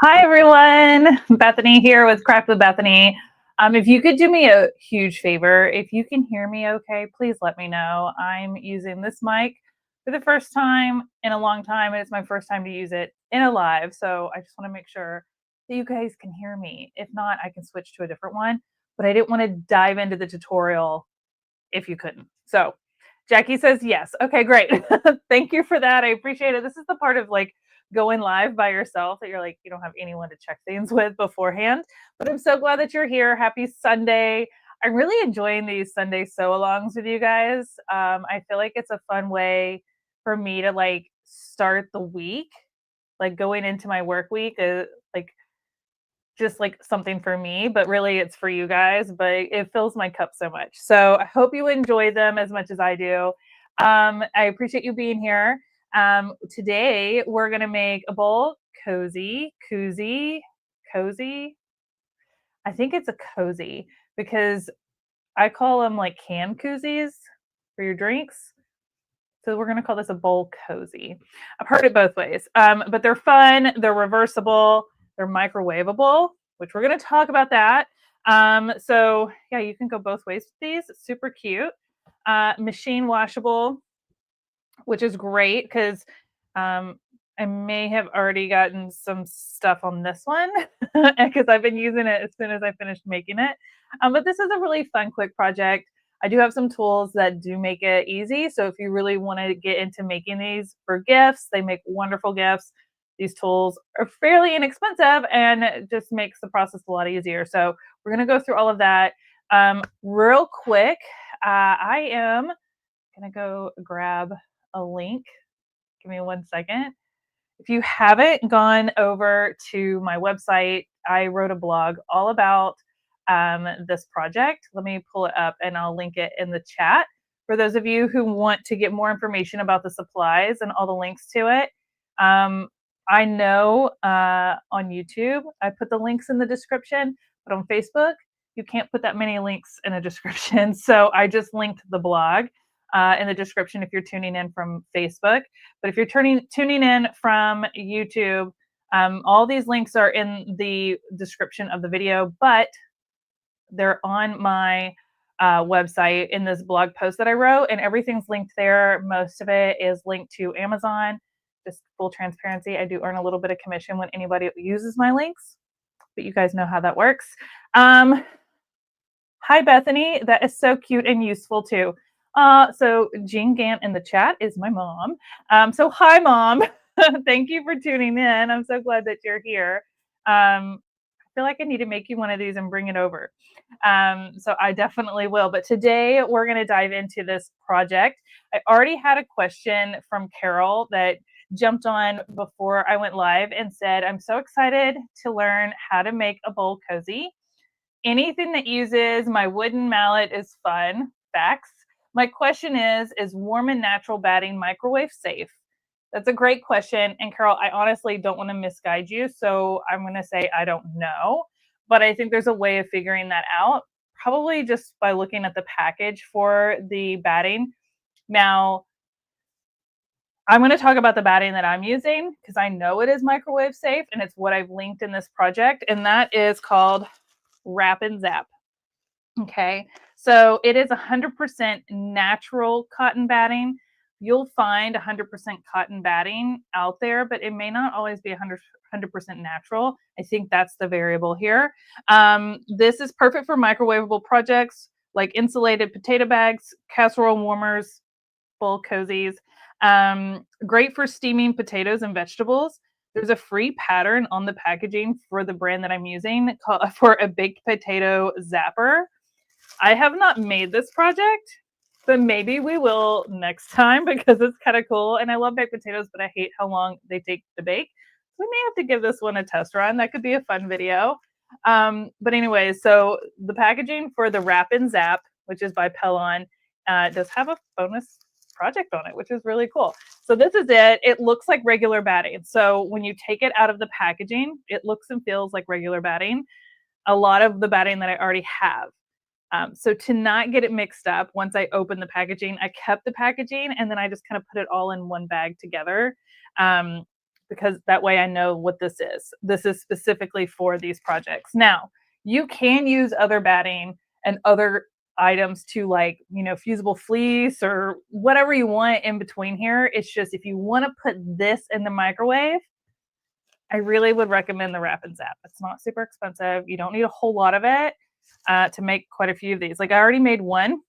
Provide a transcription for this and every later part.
Hi everyone, Bethany here with Craft with Bethany. If you could do me a huge favor, if you can hear me okay, please let me know. I'm using this mic for the first time in a long time, and it's my first time to use it in a live. So I just want to make sure that you guys can hear me. If not, I can switch to a different one. But I didn't want to dive into the tutorial if you couldn't. So Jackie says yes. Okay, great. Thank you for that. I appreciate it. This is the part of like going live by yourself that you're like, you don't have anyone to check things with beforehand. But I'm so glad that you're here. Happy Sunday. I'm really enjoying these Sunday sew-alongs with you guys. I feel like it's a fun way for me to like start the week, like going into my work week, like just like something for me, but really it's for you guys, but it fills my cup so much. So I hope you enjoy them as much as I do. I appreciate you being here. Today we're going to make a bowl cozy. I think it's a cozy because I call them like can koozies for your drinks. So we're going to call this a bowl cozy. I've heard it both ways, but they're fun. They're reversible. They're microwavable, which we're going to talk about that. So yeah, you can go both ways with these. It's super cute. Machine washable, which is great because I may have already gotten some stuff on this one because I've been using it as soon as I finished making it. But this is a really fun, quick project. I do have some tools that do make it easy. So if you really want to get into making these for gifts, they make wonderful gifts. These tools are fairly inexpensive and it just makes the process a lot easier. So we're going to go through all of that real quick. I am going to go grab a link. Give me 1 second. If you haven't gone over to my website, I wrote a blog all about this project. Let me pull it up and I'll link it in the chat for those of you who want to get more information about the supplies and all the links to it. I know on YouTube, I put the links in the description, but on Facebook, you can't put that many links in a description. So I just linked the blog in the description if you're tuning in from Facebook. But if you're tuning in from YouTube, all these links are in the description of the video, but they're on my website in this blog post that I wrote, and everything's linked there. Most of it is linked to Amazon. Just full transparency, I do earn a little bit of commission when anybody uses my links, but you guys know how that works. Hi, Bethany. That is so cute and useful too. So Jean Gant in the chat is my mom. So hi, Mom. Thank you for tuning in. I'm so glad that you're here. I feel like I need to make you one of these and bring it over. So I definitely will. But today we're going to dive into this project. I already had a question from Carol that jumped on before I went live and said, I'm so excited to learn how to make a bowl cozy. Anything that uses my wooden mallet is fun. Facts. My question is warm and natural batting microwave safe? That's a great question. And Carol, I honestly don't want to misguide you. So I'm going to say I don't know. But I think there's a way of figuring that out, probably just by looking at the package for the batting. Now, I'm going to talk about the batting that I'm using because I know it is microwave safe and it's what I've linked in this project. And that is called Wrap-N-Zap. Okay, so it is 100% natural cotton batting. You'll find 100% cotton batting out there, but it may not always be 100% natural. I think that's the variable here. This is perfect for microwavable projects like insulated potato bags, casserole warmers, bowl cozies. Great for steaming potatoes and vegetables. There's a free pattern on the packaging for the brand that I'm using for a baked potato zapper. I have not made this project, but maybe we will next time because it's kind of cool. And I love baked potatoes, but I hate how long they take to bake. We may have to give this one a test run. That could be a fun video. But anyway, so the packaging for the Wrap-N-Zap, which is by Pellon, does have a bonus project on it, which is really cool. So this is it. It looks like regular batting. So when you take it out of the packaging, it looks and feels like regular batting. A lot of the batting that I already have. So to not get it mixed up, once I opened the packaging, I kept the packaging and then I just kind of put it all in one bag together. because that way I know what this is. This is specifically for these projects. Now, you can use other batting and other items to, like, fusible fleece or whatever you want in between here. It's just, if you want to put this in the microwave, I really would recommend the Wrap-N-Zap. It's not super expensive. You don't need a whole lot of it to make quite a few of these. Like, I already made one,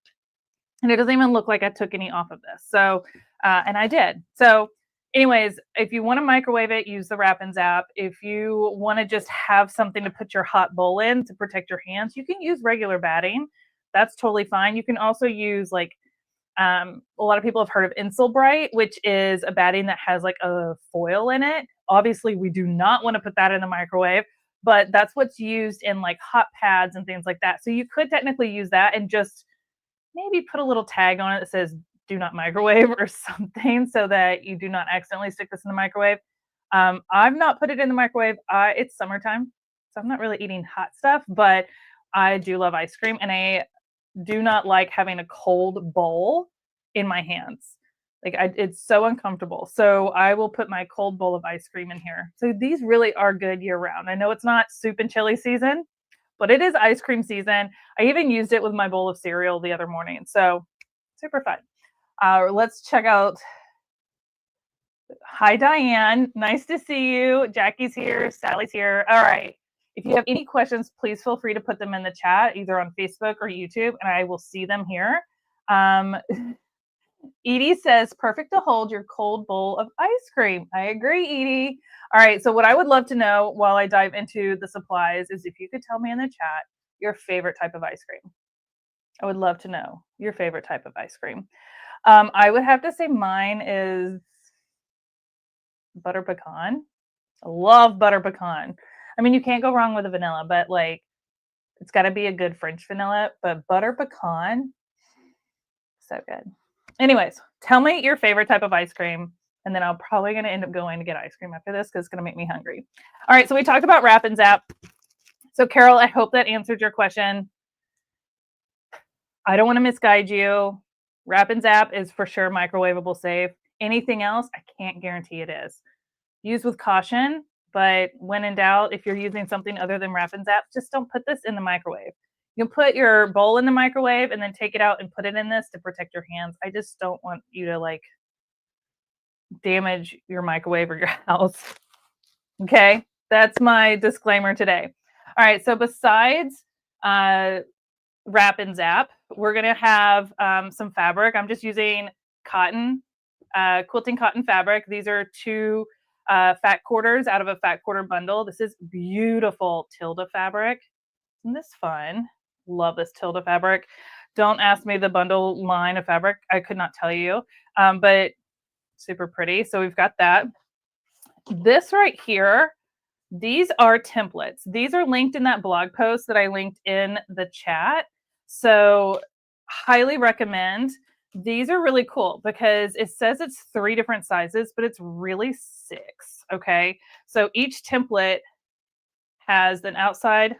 and it doesn't even look like I took any off of this. So, and I did. So anyways, if you want to microwave it, use the Wrap-N-Zap. If you want to just have something to put your hot bowl in to protect your hands, you can use regular batting. That's totally fine. You can also use, like, a lot of people have heard of Insulbright, which is a batting that has like a foil in it. Obviously, we do not want to put that in the microwave, but that's what's used in like hot pads and things like that. So you could technically use that and just maybe put a little tag on it that says do not microwave or something, so that you do not accidentally stick this in the microwave. I've not put it in the microwave. It's summertime, so I'm not really eating hot stuff, but I do love ice cream, and I do not like having a cold bowl in my hands. Like, it's so uncomfortable. So I will put my cold bowl of ice cream in here. So these really are good year round. I know it's not soup and chili season, but it is ice cream season. I even used it with my bowl of cereal the other morning. So super fun. Let's check out. Hi, Diane. Nice to see you. Jackie's here. Sally's here. All right. If you have any questions, please feel free to put them in the chat, either on Facebook or YouTube, and I will see them here. Edie says, perfect to hold your cold bowl of ice cream. I agree, Edie. All right, so what I would love to know while I dive into the supplies is if you could tell me in the chat your favorite type of ice cream. I would love to know your favorite type of ice cream. I would have to say mine is butter pecan. I love butter pecan. I mean, you can't go wrong with a vanilla, but like, it's got to be a good French vanilla, but butter pecan, so good. Anyways, tell me your favorite type of ice cream, and then I'm probably going to end up going to get ice cream after this because it's going to make me hungry. All right, so we talked about Wrap-N-Zap. So Carol, I hope that answered your question. I don't want to misguide you. Wrap-N-Zap is for sure microwavable safe. Anything else, I can't guarantee it is. Use with caution. But when in doubt, if you're using something other than Wrap-N-Zap, just don't put this in the microwave. You can put your bowl in the microwave and then take it out and put it in this to protect your hands. I just don't want you to like damage your microwave or your house. Okay, that's my disclaimer today. All right, so besides Wrap-N-Zap, we're gonna have some fabric. I'm just using cotton, quilting cotton fabric. These are 2 fat quarters out of a fat quarter bundle. This is beautiful Tilda fabric. Isn't this fun? Love this Tilda fabric. Don't ask me the bundle line of fabric. I could not tell you, but super pretty. So we've got that. This right here, these are templates. These are linked in that blog post that I linked in the chat. So highly recommend. These are really cool because it says it's 3 different sizes, but it's really 6. Okay. So each template has an outside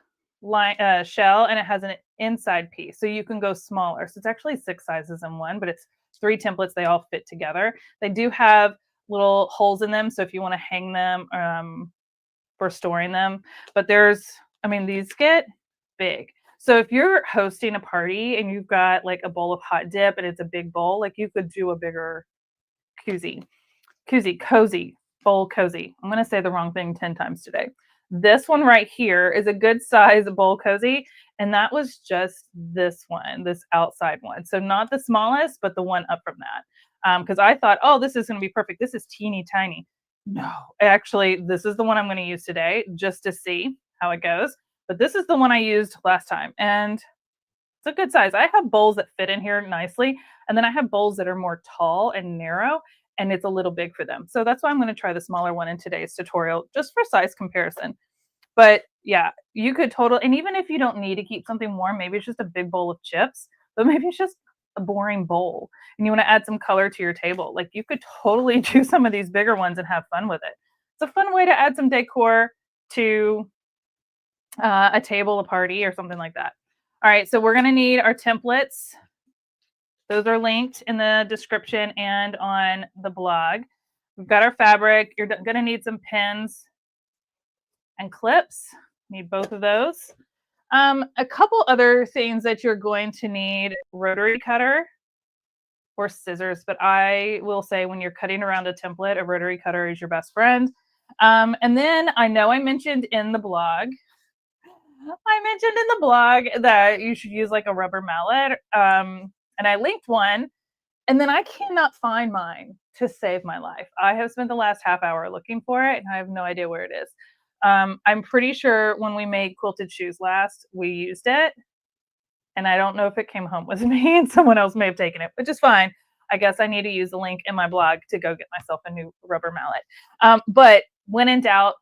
shell and it has an inside piece. So you can go smaller. So it's actually 6 sizes in one, but it's 3 templates. They all fit together. They do have little holes in them. So if you want to hang them for storing them, but these get big. So if you're hosting a party and you've got like a bowl of hot dip and it's a big bowl, like you could do a bigger cozy bowl cozy. I'm going to say the wrong thing 10 times today. This one right here is a good size bowl cozy. And that was just this one, this outside one. So not the smallest, but the one up from that. Because I thought, oh, this is going to be perfect. This is teeny tiny. No, actually, this is the one I'm going to use today just to see how it goes. But this is the one I used last time. And it's a good size. I have bowls that fit in here nicely. And then I have bowls that are more tall and narrow, and it's a little big for them. So that's why I'm going to try the smaller one in today's tutorial, just for size comparison. But yeah, you could and even if you don't need to keep something warm, maybe it's just a big bowl of chips, but maybe it's just a boring bowl and you want to add some color to your table. Like, you could totally do some of these bigger ones and have fun with it. It's a fun way to add some decor to a table, a party, or something like that. All right, so we're going to need our templates. Those are linked in the description and on the blog. We've got our fabric. You're gonna need some pins and clips. Need both of those. A couple other things that you're going to need: rotary cutter or scissors, but I will say when you're cutting around a template, a rotary cutter is your best friend. And then I know I mentioned in the blog that you should use like a rubber mallet. And I linked one, and then I cannot find mine to save my life. I have spent the last half hour looking for it, and I have no idea where it is. I'm pretty sure when we made quilted shoes last, we used it, and I don't know if it came home with me and someone else may have taken it, which is fine. I guess I need to use the link in my blog to go get myself a new rubber mallet. But when in doubt,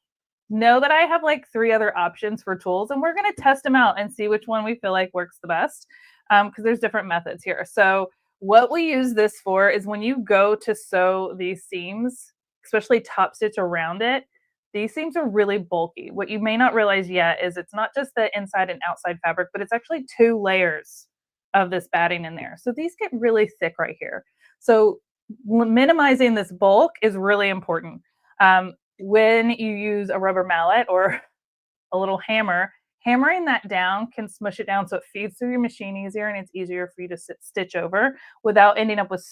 know that I have like 3 other options for tools, and we're going to test them out and see which one we feel like works the best, because there's different methods here. So what we use this for is when you go to sew these seams, especially top stitch around it, these seams are really bulky. What you may not realize yet is it's not just the inside and outside fabric, but it's actually 2 layers of this batting in there. So these get really thick right here. So minimizing this bulk is really important. When you use a rubber mallet or a little hammer, hammering that down can smush it down so it feeds through your machine easier, and it's easier for you to stitch over without ending up with,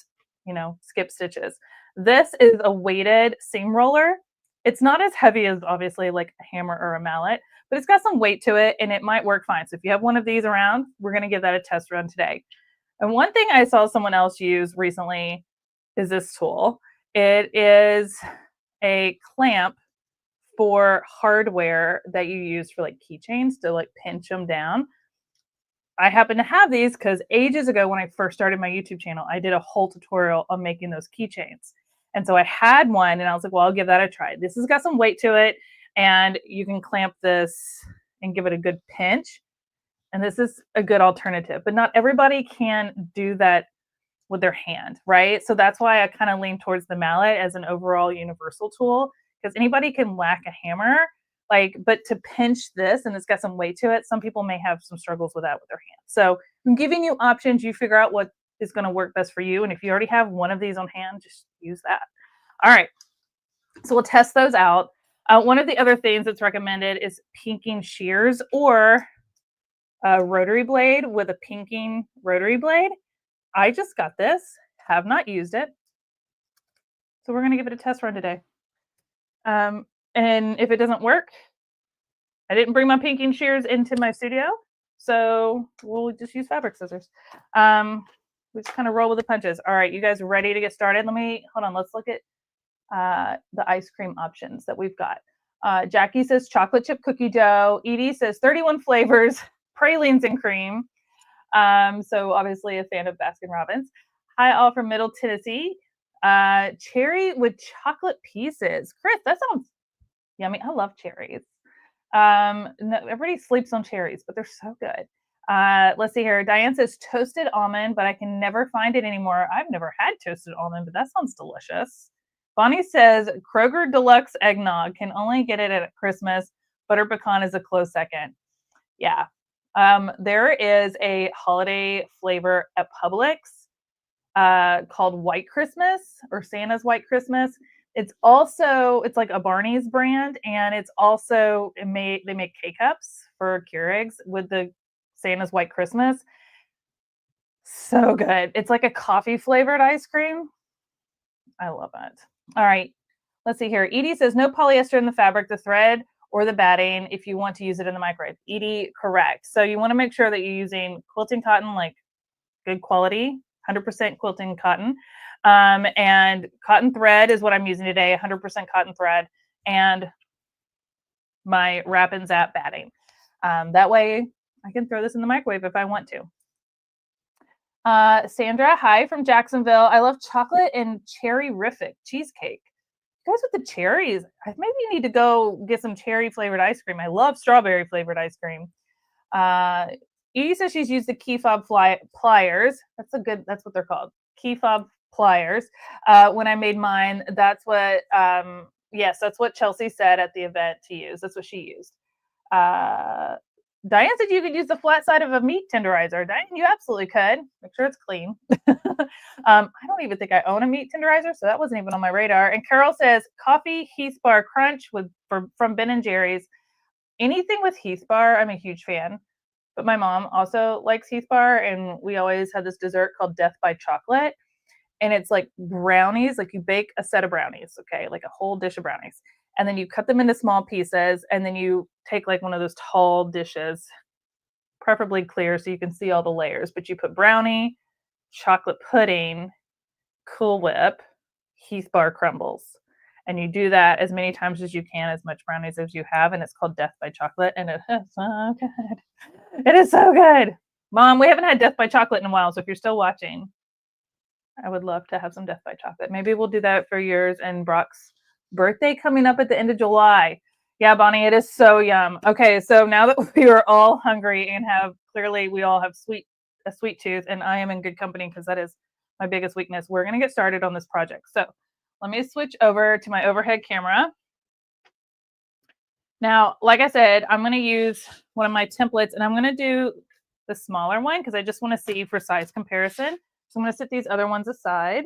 skip stitches. This is a weighted seam roller. It's not as heavy as obviously like a hammer or a mallet, but it's got some weight to it and it might work fine. So if you have one of these around, we're going to give that a test run today. And one thing I saw someone else use recently is this tool. It is a clamp for hardware that you use for like keychains to like pinch them down. I happen to have these because ages ago when I first started my YouTube channel, I did a whole tutorial on making those keychains. And so I had one and I was like, well, I'll give that a try. This has got some weight to it and you can clamp this and give it a good pinch. And this is a good alternative, but not everybody can do that with their hand, right? So that's why I kind of lean towards the mallet as an overall universal tool, because anybody can whack a hammer, but to pinch this and it's got some weight to it, some people may have some struggles with that with their hands. So I'm giving you options. You figure out what is going to work best for you. And if you already have one of these on hand, just use that. All right. So we'll test those out. One of the other things that's recommended is pinking shears or a rotary blade with a pinking rotary blade. I just got this, have not used it. So we're going to give it a test run today. And if it doesn't work, I didn't bring my pinking shears into my studio, so we'll just use fabric scissors. We just kind of roll with the punches. All right, you guys ready to get started? Hold on, let's look at the ice cream options that we've got. Jackie says chocolate chip cookie dough. Edie says 31 flavors, pralines and cream. So obviously a fan of Baskin Robbins. Hi, all from Middle Tennessee. Cherry with chocolate pieces. Chris, that sounds yummy. I love cherries. No, everybody sleeps on cherries, but they're so good. Let's see here. Diane says toasted almond, but I can never find it anymore. I've never had toasted almond, but that sounds delicious. Bonnie says Kroger Deluxe eggnog. Can only get it at Christmas. Butter pecan is a close second. Yeah. There is a holiday flavor at Publix called White Christmas or Santa's White Christmas. It's like a Barney's brand, and it's also they make K-cups for Keurigs with the Santa's White Christmas. So good. It's like a coffee flavored ice cream. I love it. All right. Let's see here. Edie says no polyester in the fabric, the thread, or the batting if you want to use it in the microwave. Edie, correct. So you want to make sure that you're using quilting cotton, like good quality, 100% quilting cotton. And cotton thread is what I'm using today, 100% cotton thread, and my Wrap-N-Zap batting. That way I can throw this in the microwave if I want to. Sandra, hi from Jacksonville. I love chocolate and cherry-rific cheesecake. You guys with the cherries, I maybe need to go get some cherry flavored ice cream. I love strawberry flavored ice cream. Edie says she's used the key fob pliers. That's what they're called. Key fob pliers. When I made mine, that's what Chelsea said at the event to use. That's what she used. Diane said you could use the flat side of a meat tenderizer. Diane, you absolutely could. Make sure it's clean. I don't even think I own a meat tenderizer, so that wasn't even on my radar. And Carol says coffee Heath Bar Crunch from Ben and Jerry's. Anything with Heath Bar, I'm a huge fan. But my mom also likes Heath Bar, and we always had this dessert called Death by Chocolate. And it's like brownies, like you bake a set of brownies, okay, like a whole dish of brownies. And then you cut them into small pieces, and then you take like one of those tall dishes, preferably clear so you can see all the layers. But you put brownie, chocolate pudding, Cool Whip, Heath Bar crumbles. And you do that as many times as you can, as much brownies as you have. And it's called Death by Chocolate. And it is so good. It is so good. Mom, we haven't had Death by Chocolate in a while. So if you're still watching, I would love to have some Death by Chocolate. Maybe we'll do that for yours and Brock's birthday coming up at the end of July. Yeah, Bonnie, it is so yum. Okay, so now that we are all hungry and we all have a sweet tooth, and I am in good company because that is my biggest weakness. We're going to get started on this project. So let me switch over to my overhead camera. Now, like I said, I'm going to use one of my templates, and I'm going to do the smaller one because I just want to see for size comparison. So I'm going to set these other ones aside.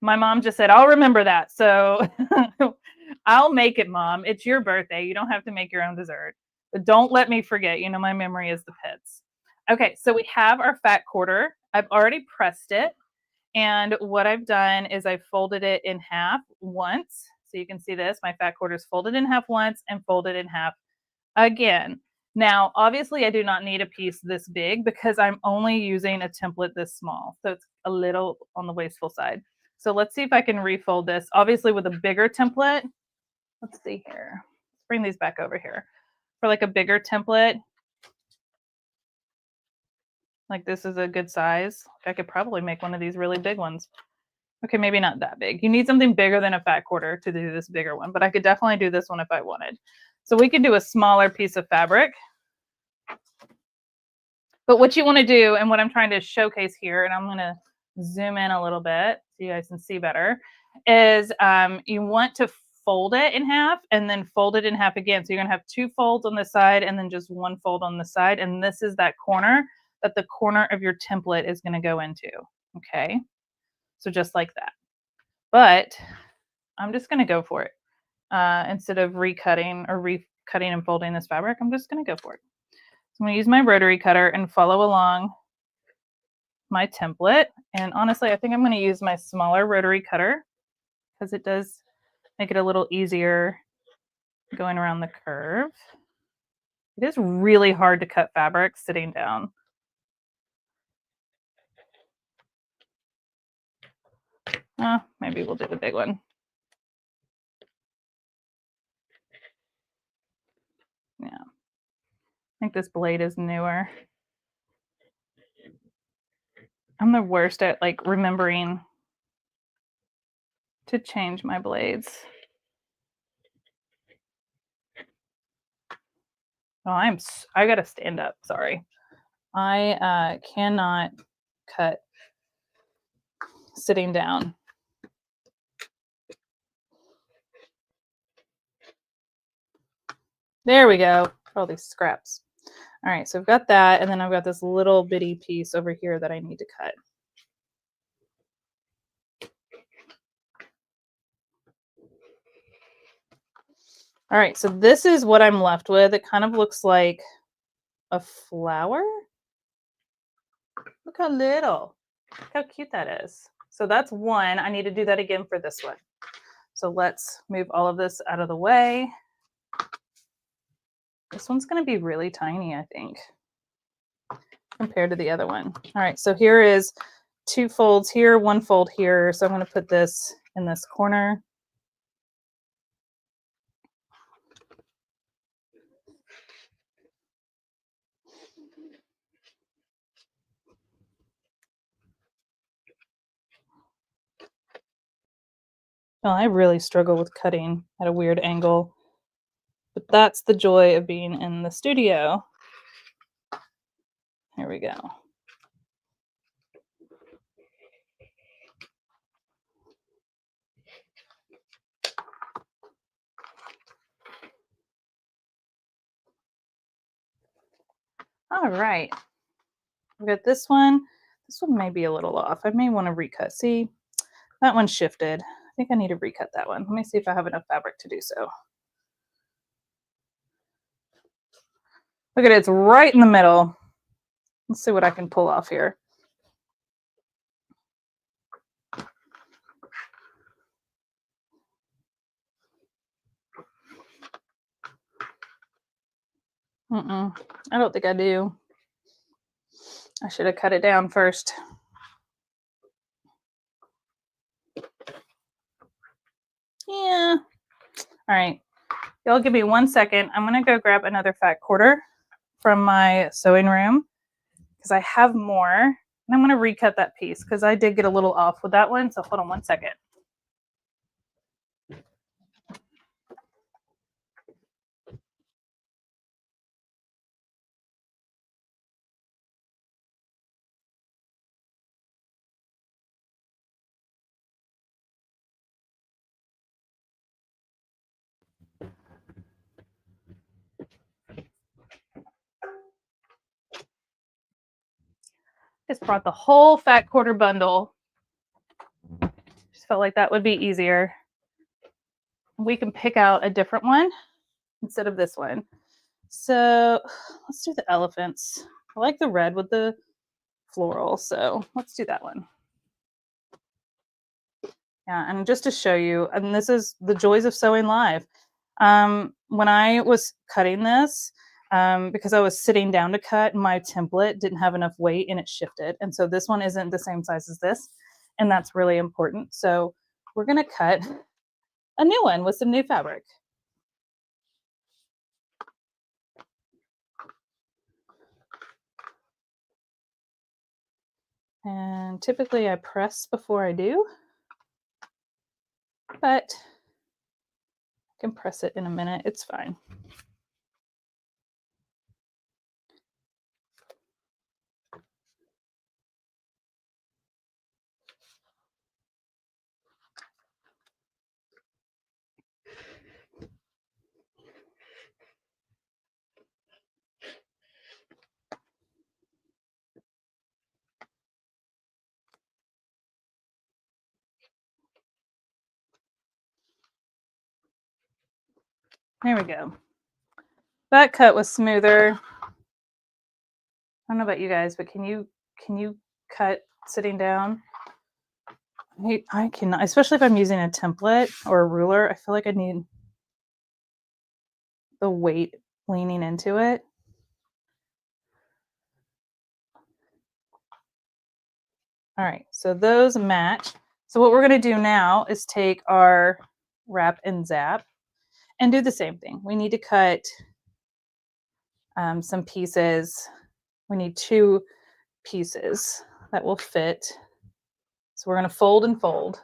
My mom just said, I'll remember that. So I'll make it, Mom. It's your birthday. You don't have to make your own dessert. But don't let me forget. You know, my memory is the pits. Okay, so we have our fat quarter. I've already pressed it. And what I've done is I've folded it in half once. So you can see this. My fat quarter is folded in half once and folded in half again. Now, obviously, I do not need a piece this big because I'm only using a template this small. So it's a little on the wasteful side. So let's see if I can refold this. Obviously, with a bigger template, let's see here. Let's bring these back over here. For like a bigger template, like this is a good size. I could probably make one of these really big ones. Okay, maybe not that big. You need something bigger than a fat quarter to do this bigger one, but I could definitely do this one if I wanted. So we can do a smaller piece of fabric. But what you want to do, and what I'm trying to showcase here, and I'm going to zoom in a little bit so you guys can see better, is you want to fold it in half and then fold it in half again. So you're going to have two folds on the side and then just one fold on the side. And this is that corner that the corner of your template is going to go into. Okay. So just like that. But I'm just going to go for it. Instead of recutting and folding this fabric, I'm just going to go for it. So I'm going to use my rotary cutter and follow along my template. And honestly, I think I'm going to use my smaller rotary cutter because it does make it a little easier going around the curve. It is really hard to cut fabric sitting down. Maybe we'll do the big one. Yeah. I think this blade is newer. I'm the worst at like remembering to change my blades. Oh, I gotta stand up. Sorry. I cannot cut sitting down. There we go. All these scraps. All right, so I've got that, and then I've got this little bitty piece over here that I need to cut. All right, so this is what I'm left with. It kind of looks like a flower. Look how little. Look how cute that is. So that's one. I need to do that again for this one. So let's move all of this out of the way. This one's going to be really tiny, I think, compared to the other one. All right, so here is two folds here, one fold here. So I'm going to put this in this corner. Well, I really struggle with cutting at a weird angle, but that's the joy of being in the studio. Here we go. All right. I've got this one. This one may be a little off. I may want to recut. See, that one shifted. I think I need to recut that one. Let me see if I have enough fabric to do so. Look at it, it's right in the middle. Let's see what I can pull off here. I don't think I do. I should have cut it down first. Yeah. All right. Y'all give me 1 second. I'm going to go grab another fat quarter from my sewing room because I have more. And I'm going to recut that piece because I did get a little off with that one. So hold on 1 second. Just brought the whole fat quarter bundle. Just felt like that would be easier. We can pick out a different one instead of this one. So let's do the elephants. I like the red with the floral, so let's do that one. Yeah, and just to show you, and this is the joys of sewing live. When I was cutting this, because I was sitting down to cut, my template didn't have enough weight and it shifted. And so this one isn't the same size as this, and that's really important. So we're gonna cut a new one with some new fabric. And typically I press before I do, but I can press it in a minute, it's fine. There we go. That cut was smoother. I don't know about you guys, but can you cut sitting down? I cannot, especially if I'm using a template or a ruler. I feel like I need the weight leaning into it. All right, so those match. So what we're going to do now is take our Wrap-N-Zap and do the same thing. We need to cut some pieces. We need 2 pieces that will fit. So we're going to fold and fold.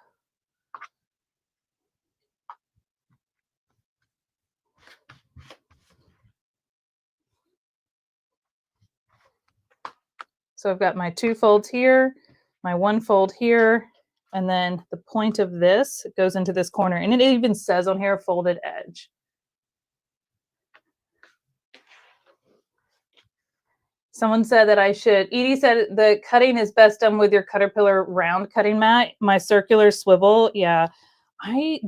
So I've got my 2 folds here, my 1 fold here, and then the point of this goes into this corner. And it even says on here, folded edge. Someone said that I should, Edie said the cutting is best done with your Caterpillar round cutting mat. My circular swivel, yeah, I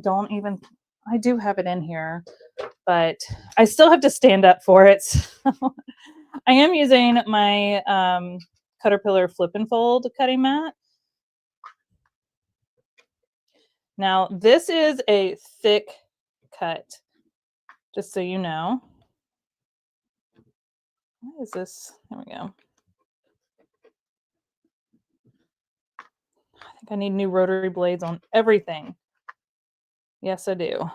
do have it in here, but I still have to stand up for it. So I am using my Caterpillar flip and fold cutting mat. Now, this is a thick cut, just so you know. What is this? There we go. I think I need new rotary blades on everything. Yes, I do.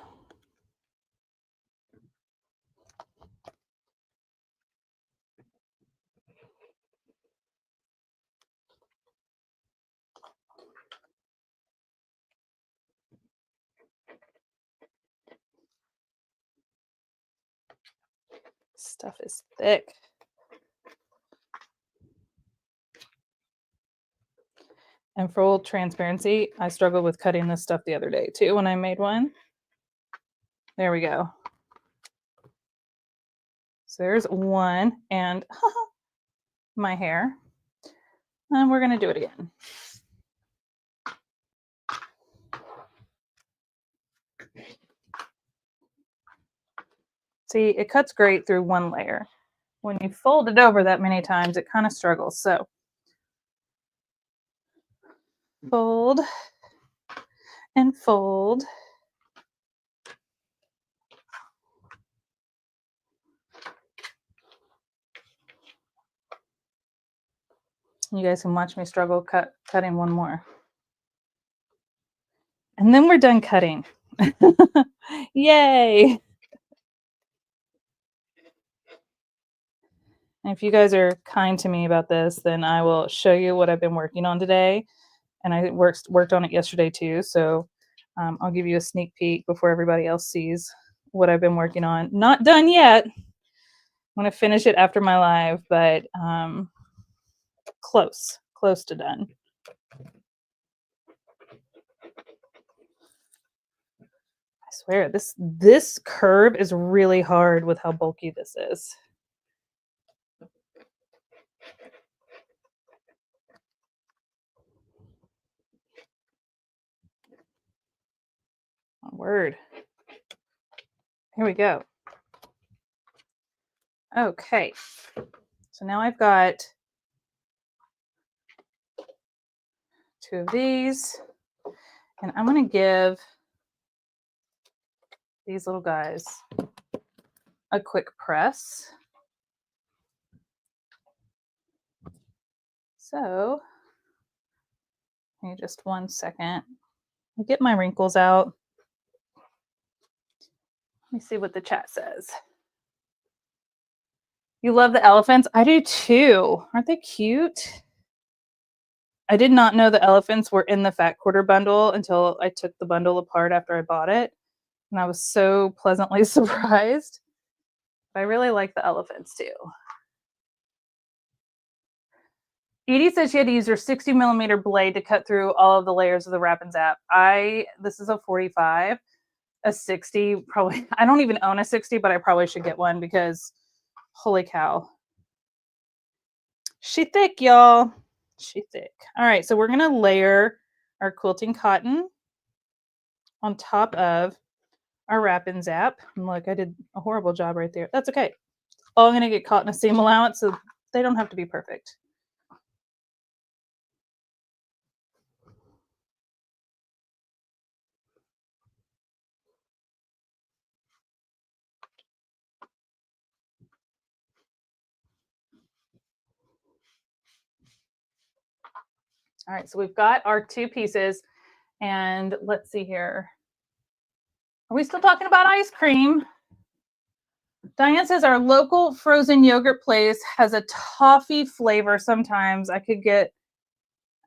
Stuff is thick. And for full transparency, I struggled with cutting this stuff the other day too when I made one. There we go. So there's one, and my hair. And we're going to do it again. See, it cuts great through one layer. When you fold it over that many times, it kind of struggles. So fold and fold. You guys can watch me struggle cutting one more. And then we're done cutting. Yay! And if you guys are kind to me about this, then I will show you what I've been working on today. And I worked on it yesterday too. So I'll give you a sneak peek before everybody else sees what I've been working on. Not done yet. I'm going to finish it after my live, but close to done. I swear, this curve is really hard with how bulky this is. Oh, word. Here we go. Okay. So now I've got 2 of these, and I'm going to give these little guys a quick press. So, give me just 1 second. I'll get my wrinkles out. Let me see what the chat says. You love the elephants? I do too. Aren't they cute? I did not know the elephants were in the Fat Quarter bundle until I took the bundle apart after I bought it. And I was so pleasantly surprised. I really like the elephants too. Edie said she had to use her 60mm blade to cut through all of the layers of the Wrap-N-Zap. This is a 45, a 60, probably. I don't even own a 60, but I probably should get one because holy cow. She thick, y'all. She thick. All right, so we're going to layer our quilting cotton on top of our Wrap-N-Zap. And look, I did a horrible job right there. That's okay. All going to get caught in a seam allowance, so they don't have to be perfect. All right, so we've got our 2 pieces, and let's see here. Are we still talking about ice cream? Diane says our local frozen yogurt place has a toffee flavor. Sometimes I could get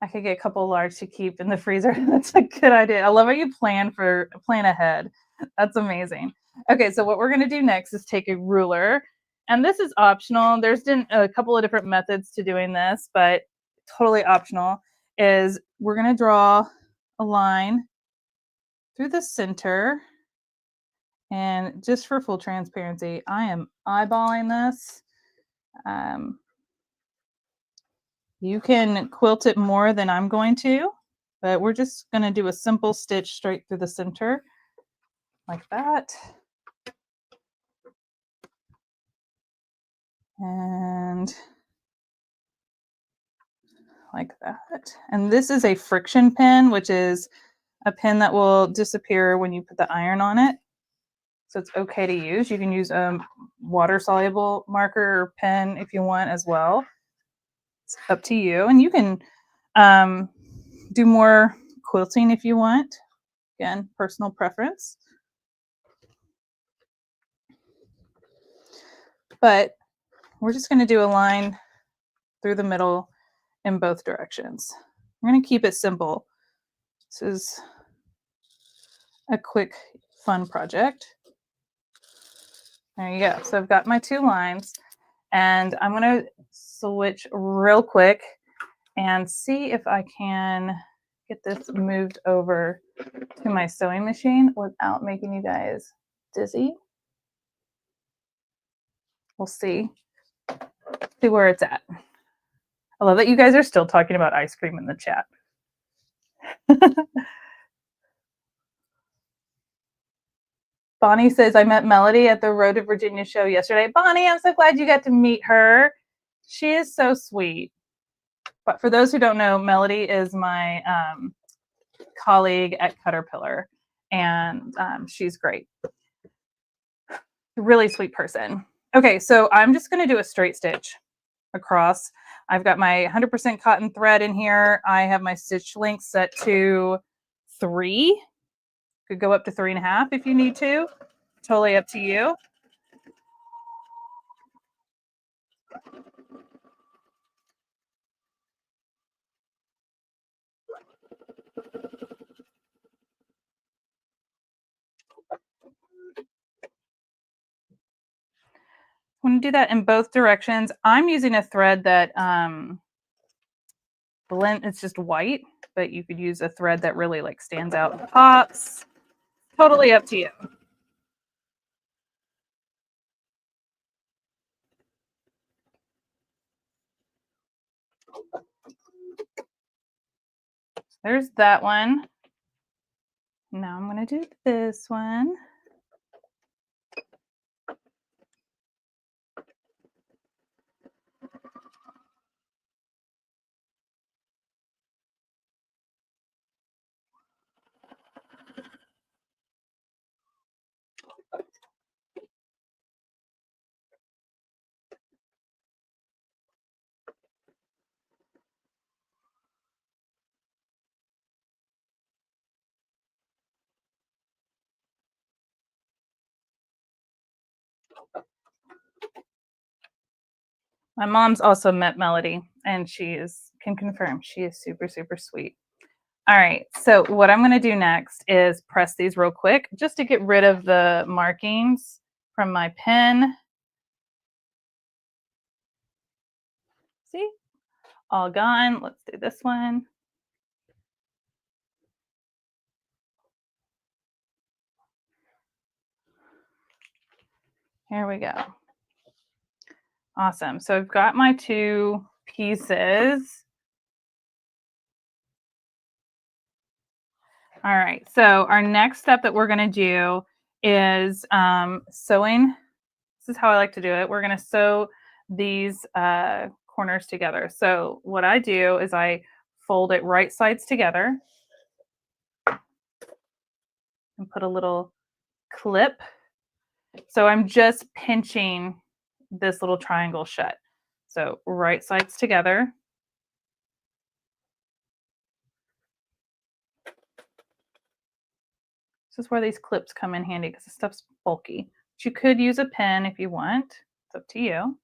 a couple large to keep in the freezer. That's a good idea. I love how you plan ahead. That's amazing. Okay, so what we're going to do next is take a ruler, and this is optional. There's been a couple of different methods to doing this, but totally optional. Is we're going to draw a line through the center, and just for full transparency, I am eyeballing this. You can quilt it more than I'm going to, but we're just going to do a simple stitch straight through the center like that. And like that. And this is a friction pin, which is a pin that will disappear when you put the iron on it. So it's okay to use. You can use a water-soluble marker or pen if you want as well. It's up to you. And you can do more quilting if you want. Again, personal preference. But we're just going to do a line through the middle in both directions. I'm going to keep it simple. This is a quick, fun project. There you go. So I've got my 2 lines, and I'm going to switch real quick and see if I can get this moved over to my sewing machine without making you guys dizzy. We'll see where it's at. I love that you guys are still talking about ice cream in the chat. Bonnie says, I met Melody at the Road to Virginia show yesterday. Bonnie, I'm so glad you got to meet her. She is so sweet. But for those who don't know, Melody is my colleague at Caterpillar, and she's great. Really sweet person. Okay, so I'm just going to do a straight stitch across. I've got my 100% cotton thread in here. I have my stitch length set to 3. Could go up to 3.5 if you need to. Totally up to you. I'm going to do that in both directions. I'm using a thread that blend, it's just white, but you could use a thread that really like stands out and pops. Totally up to you. There's that one. Now I'm going to do this one. My mom's also met Melody, and can confirm she is super, super sweet. All right, so what I'm going to do next is press these real quick just to get rid of the markings from my pen. See? All gone. Let's do this one. Here we go. Awesome. So I've got my 2 pieces. All right, so our next step that we're going to do is sewing. This is how I like to do it. We're going to sew these corners together. So what I do is I fold it right sides together and put a little clip. So I'm just pinching this little triangle shut. So right sides together. This is where these clips come in handy because the stuff's bulky. But you could use a pen if you want. It's up to you.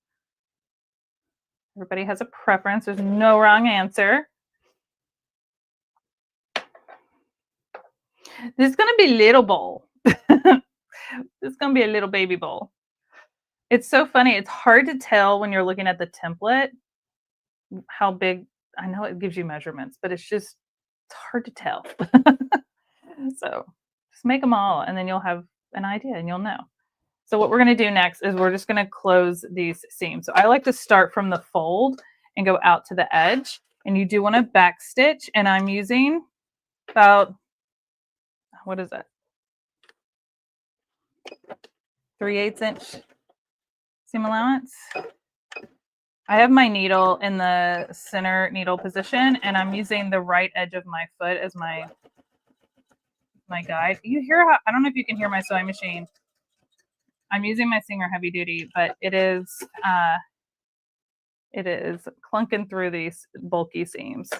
Everybody has a preference. There's no wrong answer. This is going to be a little bowl. This is going to be a little baby bowl. It's so funny. It's hard to tell when you're looking at the template how big. I know it gives you measurements, but it's hard to tell. So just make them all and then you'll have an idea and you'll know. So what we're going to do next is we're just going to close these seams. So I like to start from the fold and go out to the edge. And you do want to back stitch. And I'm using about, what is that? 3/8 inch seam allowance. I have my needle in the center needle position and I'm using the right edge of my foot as my guide. You hear how, I don't know if you can hear my sewing machine. I'm using my Singer Heavy Duty, but it is clunking through these bulky seams.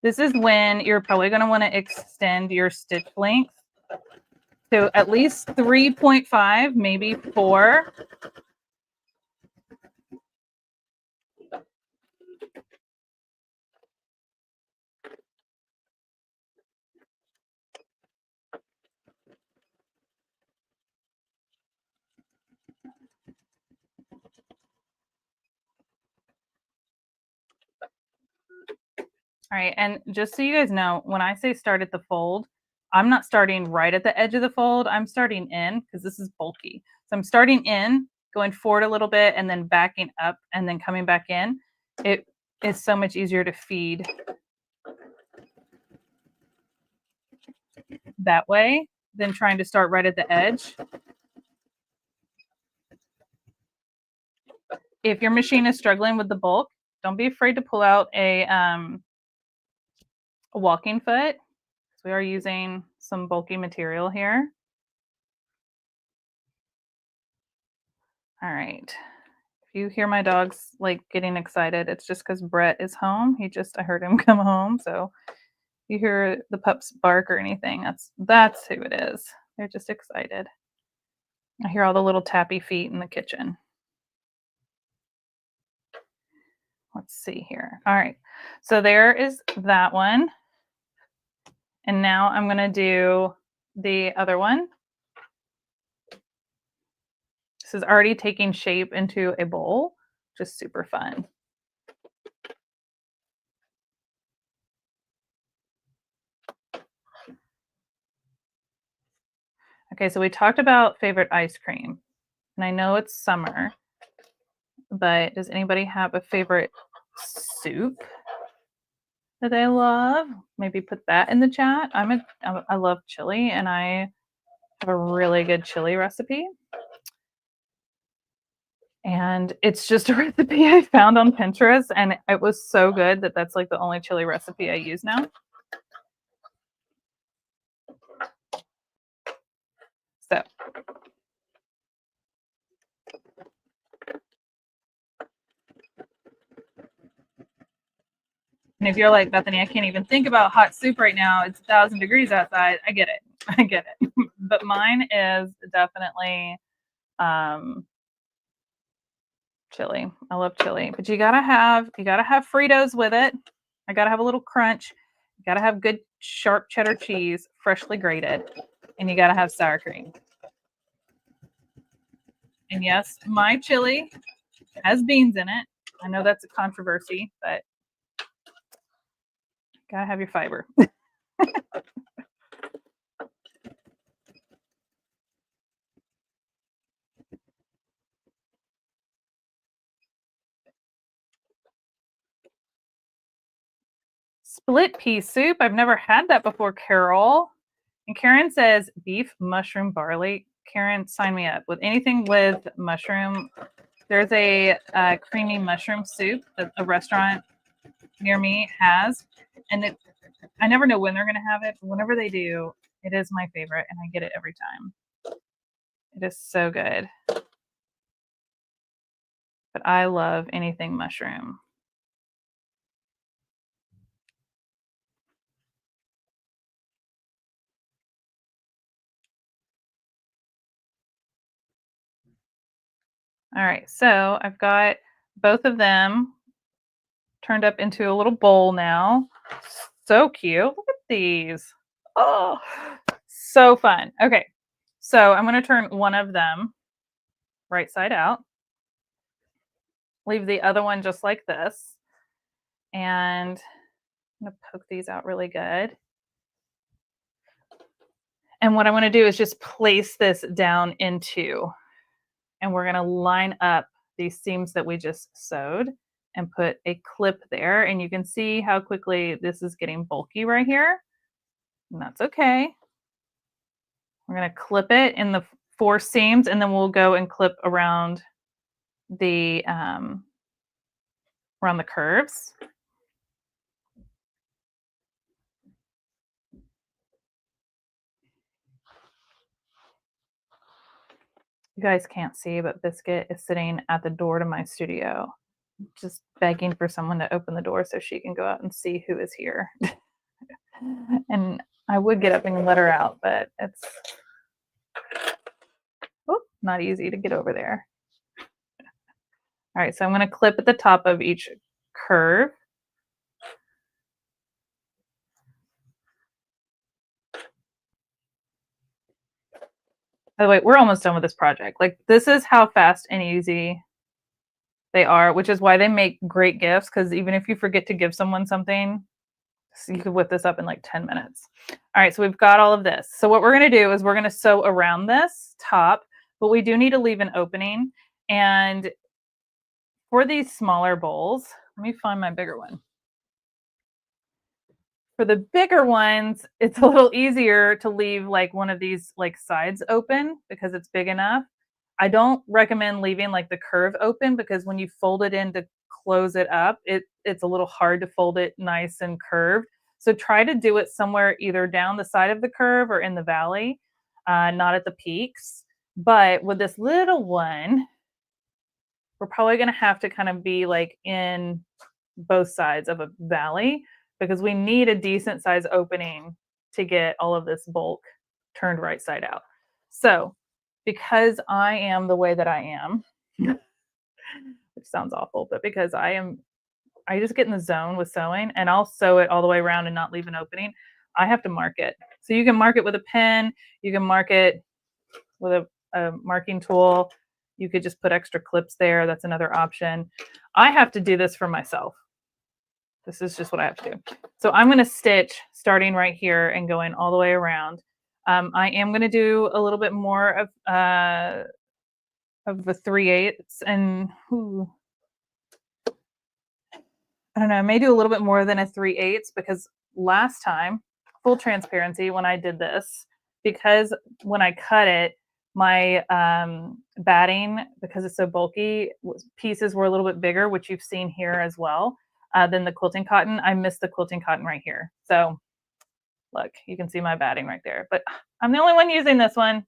This is when you're probably going to want to extend your stitch length to at least 3.5, maybe 4. All right, and just so you guys know, when I say start at the fold, I'm not starting right at the edge of the fold. I'm starting in because this is bulky. So I'm starting in, going forward a little bit, and then backing up and then coming back in. It is so much easier to feed that way than trying to start right at the edge. If your machine is struggling with the bulk, don't be afraid to pull out a walking foot. We are using some bulky material here. All right. If you hear my dogs like getting excited, it's just because Brett is home. I heard him come home. So you hear the pups bark or anything, that's who it is. They're just excited. I hear all the little tappy feet in the kitchen. Let's see here. All right. So there is that one. And now I'm going to do the other one. This is already taking shape into a bowl. Just super fun. Okay, so we talked about favorite ice cream. And I know it's summer, but does anybody have a favorite soup that they love? Maybe put that in the chat. I love chili, and I have a really good chili recipe. And it's just a recipe I found on Pinterest, and it was so good that that's like the only chili recipe I use now. So and if you're like, Bethany, I can't even think about hot soup right now. It's 1,000 degrees outside. I get it. I get it. But mine is definitely chili. I love chili. But you gotta have Fritos with it. I gotta have a little crunch. You gotta have good sharp cheddar cheese, freshly grated, and you gotta have sour cream. And yes, my chili has beans in it. I know that's a controversy, but gotta have your fiber. Split pea soup. I've never had that before, Carol. And Karen says beef, mushroom, barley. Karen, sign me up with anything with mushroom. There's a creamy mushroom soup that a restaurant near me has, and I never know when they're going to have it, but whenever they do, it is my favorite, and I get it every time. It is so good. But I love anything mushroom. All right, so I've got both of them turned up into a little bowl now. So cute. Look at these. Oh, so fun. Okay, so I'm going to turn one of them right side out. Leave the other one just like this. And I'm going to poke these out really good. And what I want to do is just place this down into, and we're going to line up these seams that we just sewed and put a clip there. And you can see how quickly this is getting bulky right here. And that's okay. We're going to clip it in the 4 seams, and then we'll go and clip around the curves. You guys can't see, but Biscuit is sitting at the door to my studio, just begging for someone to open the door so she can go out and see who is here. And I would get up and let her out, but it's not easy to get over there. All right, so I'm going to clip at the top of each curve. By the way, we're almost done with this project. Like, this is how fast and easy they are, which is why they make great gifts, because even if you forget to give someone something, So you could whip this up in like 10 minutes. All right, so we've got all of this. So what we're gonna do is we're gonna sew around this top, but we do need to leave an opening. And for these smaller bowls, let me find my bigger one. For the bigger ones, it's a little easier to leave like one of these like sides open because it's big enough. I don't recommend leaving like the curve open because when you fold it in to close it up, it's a little hard to fold it nice and curved. So try to do it somewhere either down the side of the curve or in the valley, not at the peaks. But with this little one, we're probably going to have to kind of be like in both sides of a valley because we need a decent size opening to get all of this bulk turned right side out. So because I am the way that I am, which sounds awful, but because I just get in the zone with sewing and I'll sew it all the way around and not leave an opening. I have to mark it. So you can mark it with a pen, you can mark it with a marking tool. You could just put extra clips there. That's another option. I have to do this for myself. This is just what I have to do. So I'm going to stitch starting right here and going all the way around. I am going to do a little bit more of the 3/8 and I don't know, I may do a little bit more than a 3/8 because last time, full transparency, when I did this, because when I cut it, my batting, because it's so bulky, pieces were a little bit bigger, which you've seen here as well, than the quilting cotton. I missed the quilting cotton right here. So look, you can see my batting right there, but I'm the only one using this one.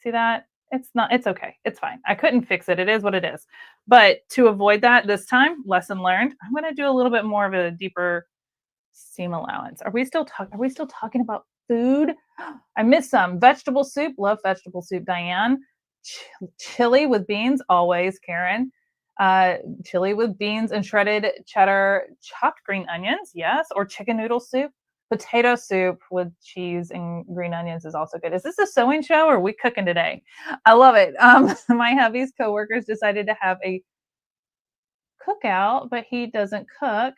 See that? It's okay. It's fine. I couldn't fix it. It is what it is. But to avoid that this time, lesson learned, I'm going to do a little bit more of a deeper seam allowance. Are we still talking about food? I missed some vegetable soup. Love vegetable soup, Diane. Chili with beans, always, Karen. Chili with beans and shredded cheddar, chopped green onions, yes, or chicken noodle soup. Potato soup with cheese and green onions is also good. Is this a sewing show or are we cooking today? I love it. My hubby's coworkers decided to have a cookout, but he doesn't cook.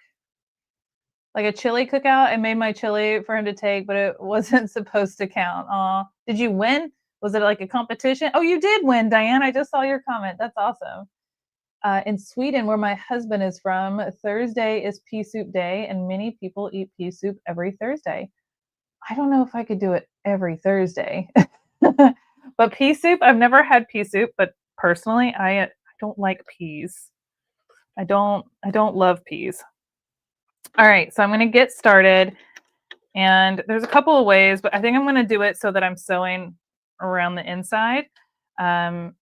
Like a chili cookout. I made my chili for him to take, but it wasn't supposed to count. Aw. Did you win? Was it like a competition? Oh, you did win, Diane. I just saw your comment. That's awesome. In Sweden, where my husband is from, Thursday is pea soup day, and many people eat pea soup every Thursday. I don't know if I could do it every Thursday. But pea soup, I've never had pea soup, but personally, I don't like peas. I don't love peas. All right, so I'm going to get started, and there's a couple of ways, but I think I'm going to do it so that I'm sewing around the inside, because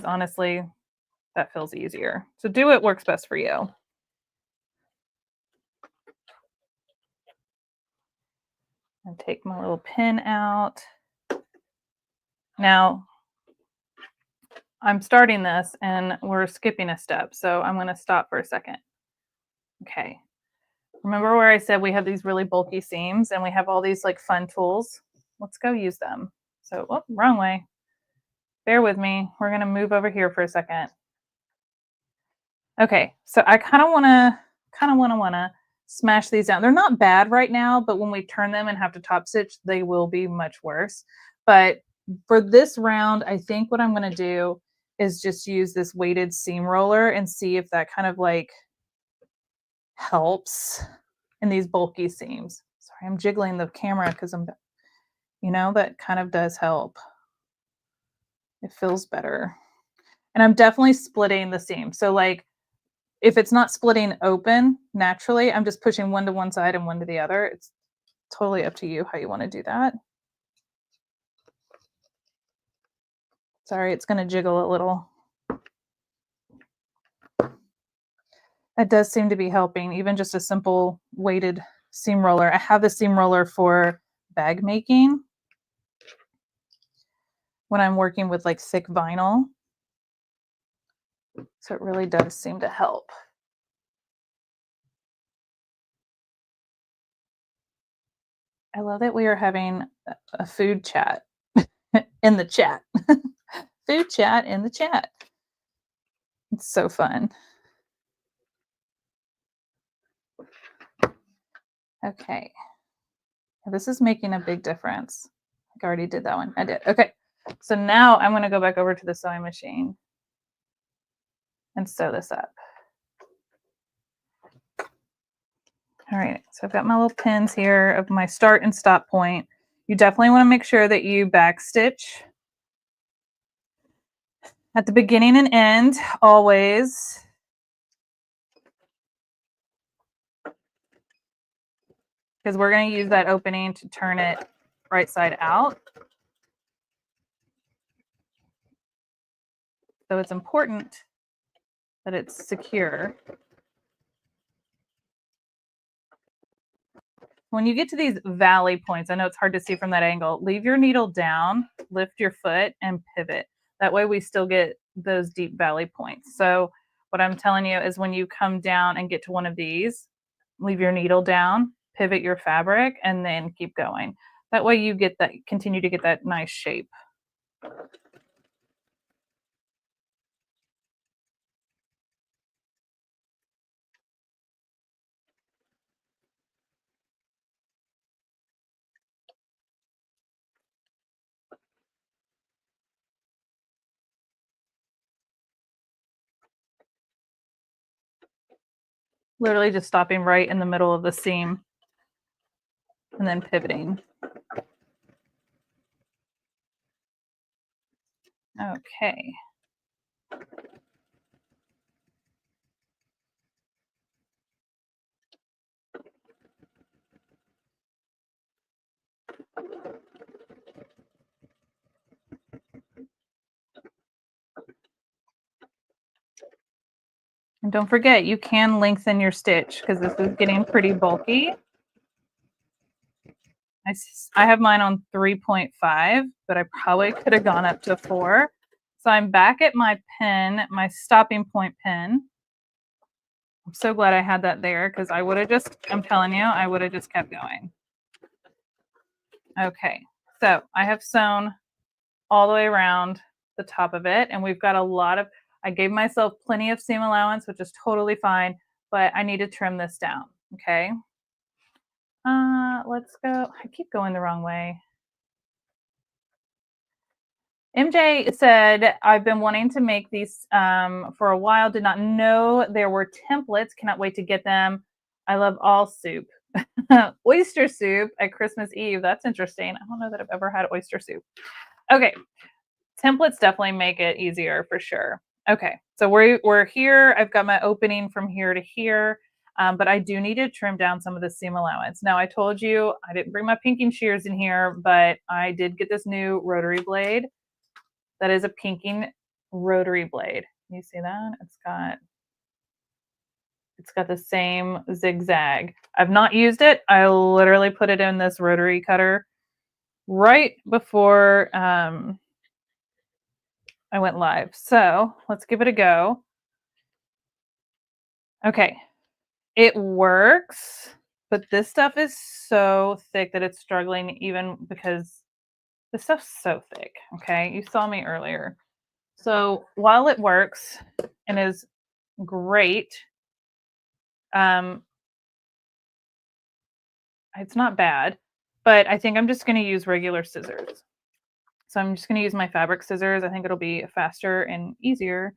honestly, that feels easier. So do what works best for you. And take my little pin out. Now, I'm starting this and we're skipping a step, so I'm going to stop for a second. Okay. Remember where I said we have these really bulky seams and we have all these like fun tools? Let's go use them. So, oh, wrong way. Bear with me. We're going to move over here for a second. Okay, so I kind of want to smash these down. They're not bad right now, but when we turn them and have to top stitch, they will be much worse. But for this round, I think what I'm going to do is just use this weighted seam roller and see if that kind of like helps in these bulky seams. Sorry, I'm jiggling the camera because that kind of does help. It feels better. And I'm definitely splitting the seam. So like, if it's not splitting open naturally, I'm just pushing one to one side and one to the other. It's totally up to you how you want to do that. Sorry, it's going to jiggle a little. That does seem to be helping, even just a simple weighted seam roller. I have the seam roller for bag making when I'm working with like thick vinyl. So it really does seem to help. I love that we are having a food chat in the chat. Food chat in the chat. It's so fun. Okay. This is making a big difference. I already did that one. I did. Okay. So now I'm going to go back over to the sewing machine and sew this up. All right. So I've got my little pins here of my start and stop point. You definitely want to make sure that you backstitch at the beginning and end, always. Because we're going to use that opening to turn it right side out. So it's important that it's secure. When you get to these valley points, I know it's hard to see from that angle, leave your needle down, lift your foot, and pivot. That way we still get those deep valley points. So what I'm telling you is when you come down and get to one of these, leave your needle down, pivot your fabric, and then keep going. That way you get that, continue to get that nice shape. Literally just stopping right in the middle of the seam and then pivoting. Okay. And don't forget, you can lengthen your stitch because this is getting pretty bulky. I have mine on 3.5, but I probably could have gone up to 4. So I'm back at my pin, my stopping point pin. I'm so glad I had that there because I would have just, I'm telling you, I would have just kept going. Okay, so I have sewn all the way around the top of it, and we've got a lot of, I gave myself plenty of seam allowance, which is totally fine, but I need to trim this down, okay? Let's go, I keep going the wrong way. MJ said, I've been wanting to make these for a while, did not know there were templates, cannot wait to get them. I love all soup. Oyster soup at Christmas Eve, that's interesting. I don't know that I've ever had oyster soup. Okay, templates definitely make it easier for sure. Okay, so we're here. I've got my opening from here to here, but I do need to trim down some of the seam allowance. Now, I told you I didn't bring my pinking shears in here, but I did get this new rotary blade. That is a pinking rotary blade. You see that? It's got the same zigzag. I've not used it. I literally put it in this rotary cutter right before I went live. So let's give it a go. Okay, it works, but this stuff is so thick that it's struggling even because this stuff's so thick. Okay, you saw me earlier. So while it works and is great, it's not bad, but I think I'm just going to use regular scissors. So I'm just going to use my fabric scissors. I think it'll be faster and easier,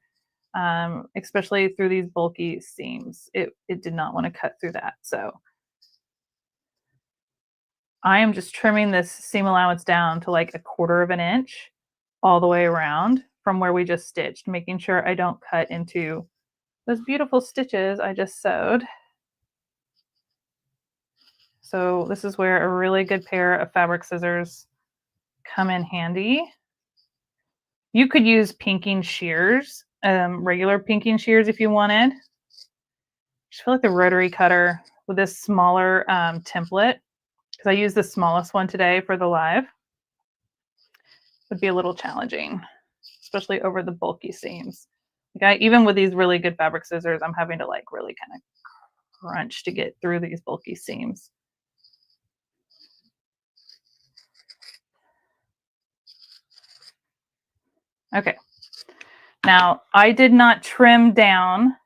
especially through these bulky seams. It did not want to cut through that. So I am just trimming this seam allowance down to like 1/4 of an inch all the way around from where we just stitched, making sure I don't cut into those beautiful stitches I just sewed. So this is where a really good pair of fabric scissors come in handy. You could use pinking shears, regular pinking shears if you wanted. I just feel like the rotary cutter with this smaller template, because I used the smallest one today for the live, would be a little challenging, especially over the bulky seams. Like even with these really good fabric scissors, I'm having to like really kind of crunch to get through these bulky seams. Okay. Now, I did not trim down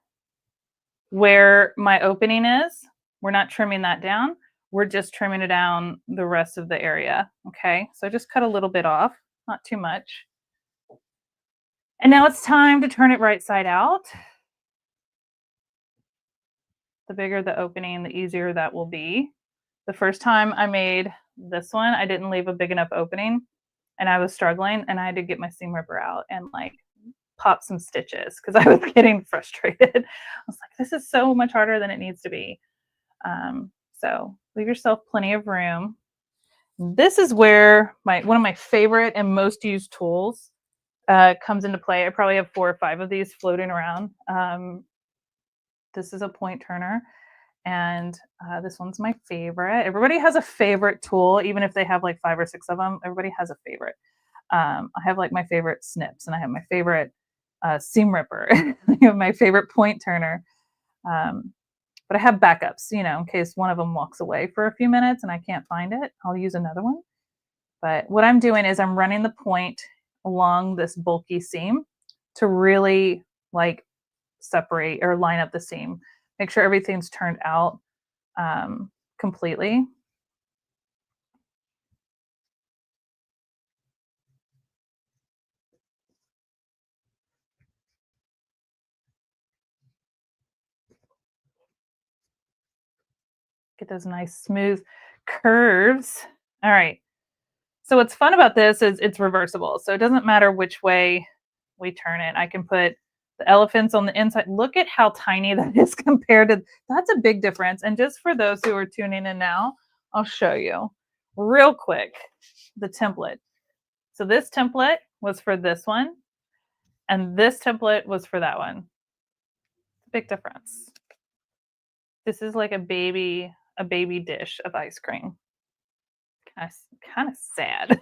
where my opening is. We're not trimming that down. we're just trimming it down the rest of the area. Okay, so I just cut a little bit off, not too much. And now it's time to turn it right side out. The bigger the opening, the easier that will be. The first time I made this one, I didn't leave a big enough opening and I was struggling and I had to get my seam ripper out and like pop some stitches because I was getting frustrated. I was like, this is so much harder than it needs to be. So leave yourself plenty of room. This is where one of my favorite and most used tools comes into play. I probably have 4 or 5 of these floating around. This is a point turner, and this one's my favorite. Everybody has a favorite tool, even if they have like 5 or 6 of them. Everybody has a favorite. I have like my favorite snips, and I have my favorite seam ripper. I have my favorite point turner. But I have backups, you know, in case one of them walks away for a few minutes and I can't find it, I'll use another one. But what I'm doing is I'm running the point along this bulky seam to really like separate or line up the seam. Make sure everything's turned out completely. Get those nice smooth curves. All right. So what's fun about this is it's reversible. So it doesn't matter which way we turn it. I can put the elephants on the inside. Look at how tiny that is compared to, that's a big difference. And just for those who are tuning in now, I'll show you real quick the template. So this template was for this one, and this template was for that one. Big difference. This is like a baby dish of ice cream. Kind of sad.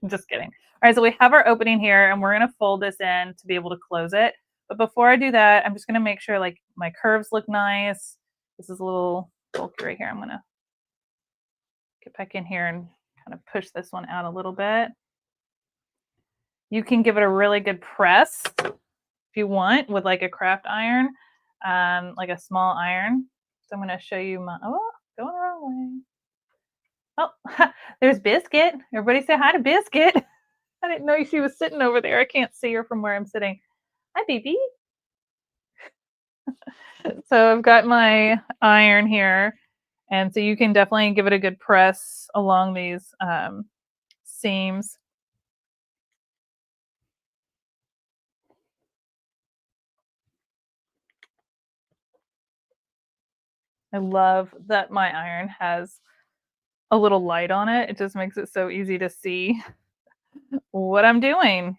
Just kidding. All right, so we have our opening here and we're gonna fold this in to be able to close it. But before I do that, I'm just gonna make sure like my curves look nice. This is a little bulky right here. I'm gonna get back in here and kind of push this one out a little bit. You can give it a really good press if you want with like a craft iron, like a small iron. So I'm gonna show you my, oh, going the wrong way. Oh, there's Biscuit. Everybody say hi to Biscuit. I didn't know she was sitting over there. I can't see her from where I'm sitting. Hi, baby. So I've got my iron here. And so you can definitely give it a good press along these seams. I love that my iron has a little light on it. It just makes it so easy to see what I'm doing.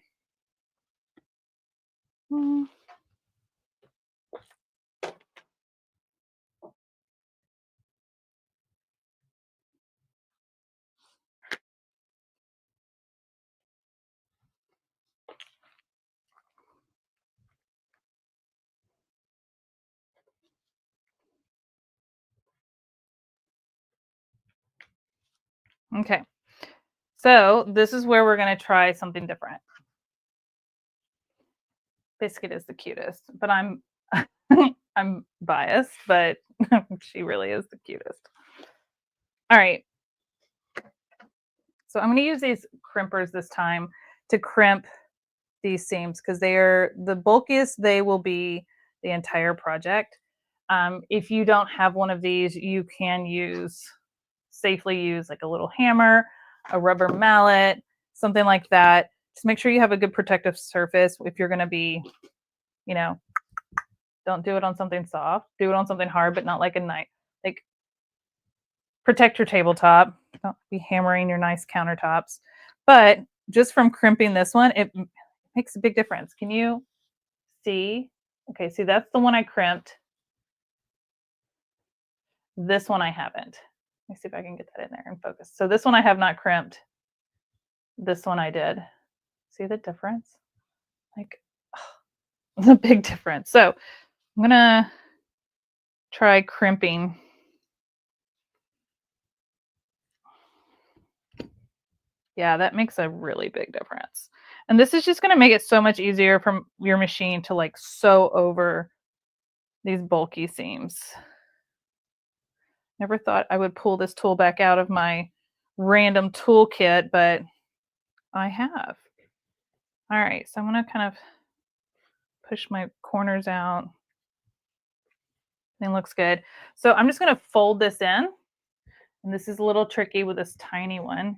Okay. So this is where we're going to try something different. Biscuit is the cutest, but I'm I'm biased, but she really is the cutest. All right. So I'm going to use these crimpers this time to crimp these seams because they are the bulkiest they will be the entire project. If you don't have one of these, you can safely use like a little hammer, a rubber mallet, something like that. Just make sure you have a good protective surface if you're going to be, you know, don't do it on something soft. Do it on something hard, but not like a knife. Like protect your tabletop. Don't be hammering your nice countertops. But just from crimping this one, it makes a big difference. Can you see? Okay, see that's the one I crimped. This one I haven't. Let me see if I can get that in there and focus. So this one I have not crimped. This one I did. See the difference? Like, oh, the big difference. So I'm gonna try crimping. Yeah, that makes a really big difference. And this is just gonna make it so much easier from your machine to like sew over these bulky seams. Never thought I would pull this tool back out of my random toolkit, but I have. All right, so I'm going to kind of push my corners out. It looks good. So I'm just going to fold this in. And this is a little tricky with this tiny one.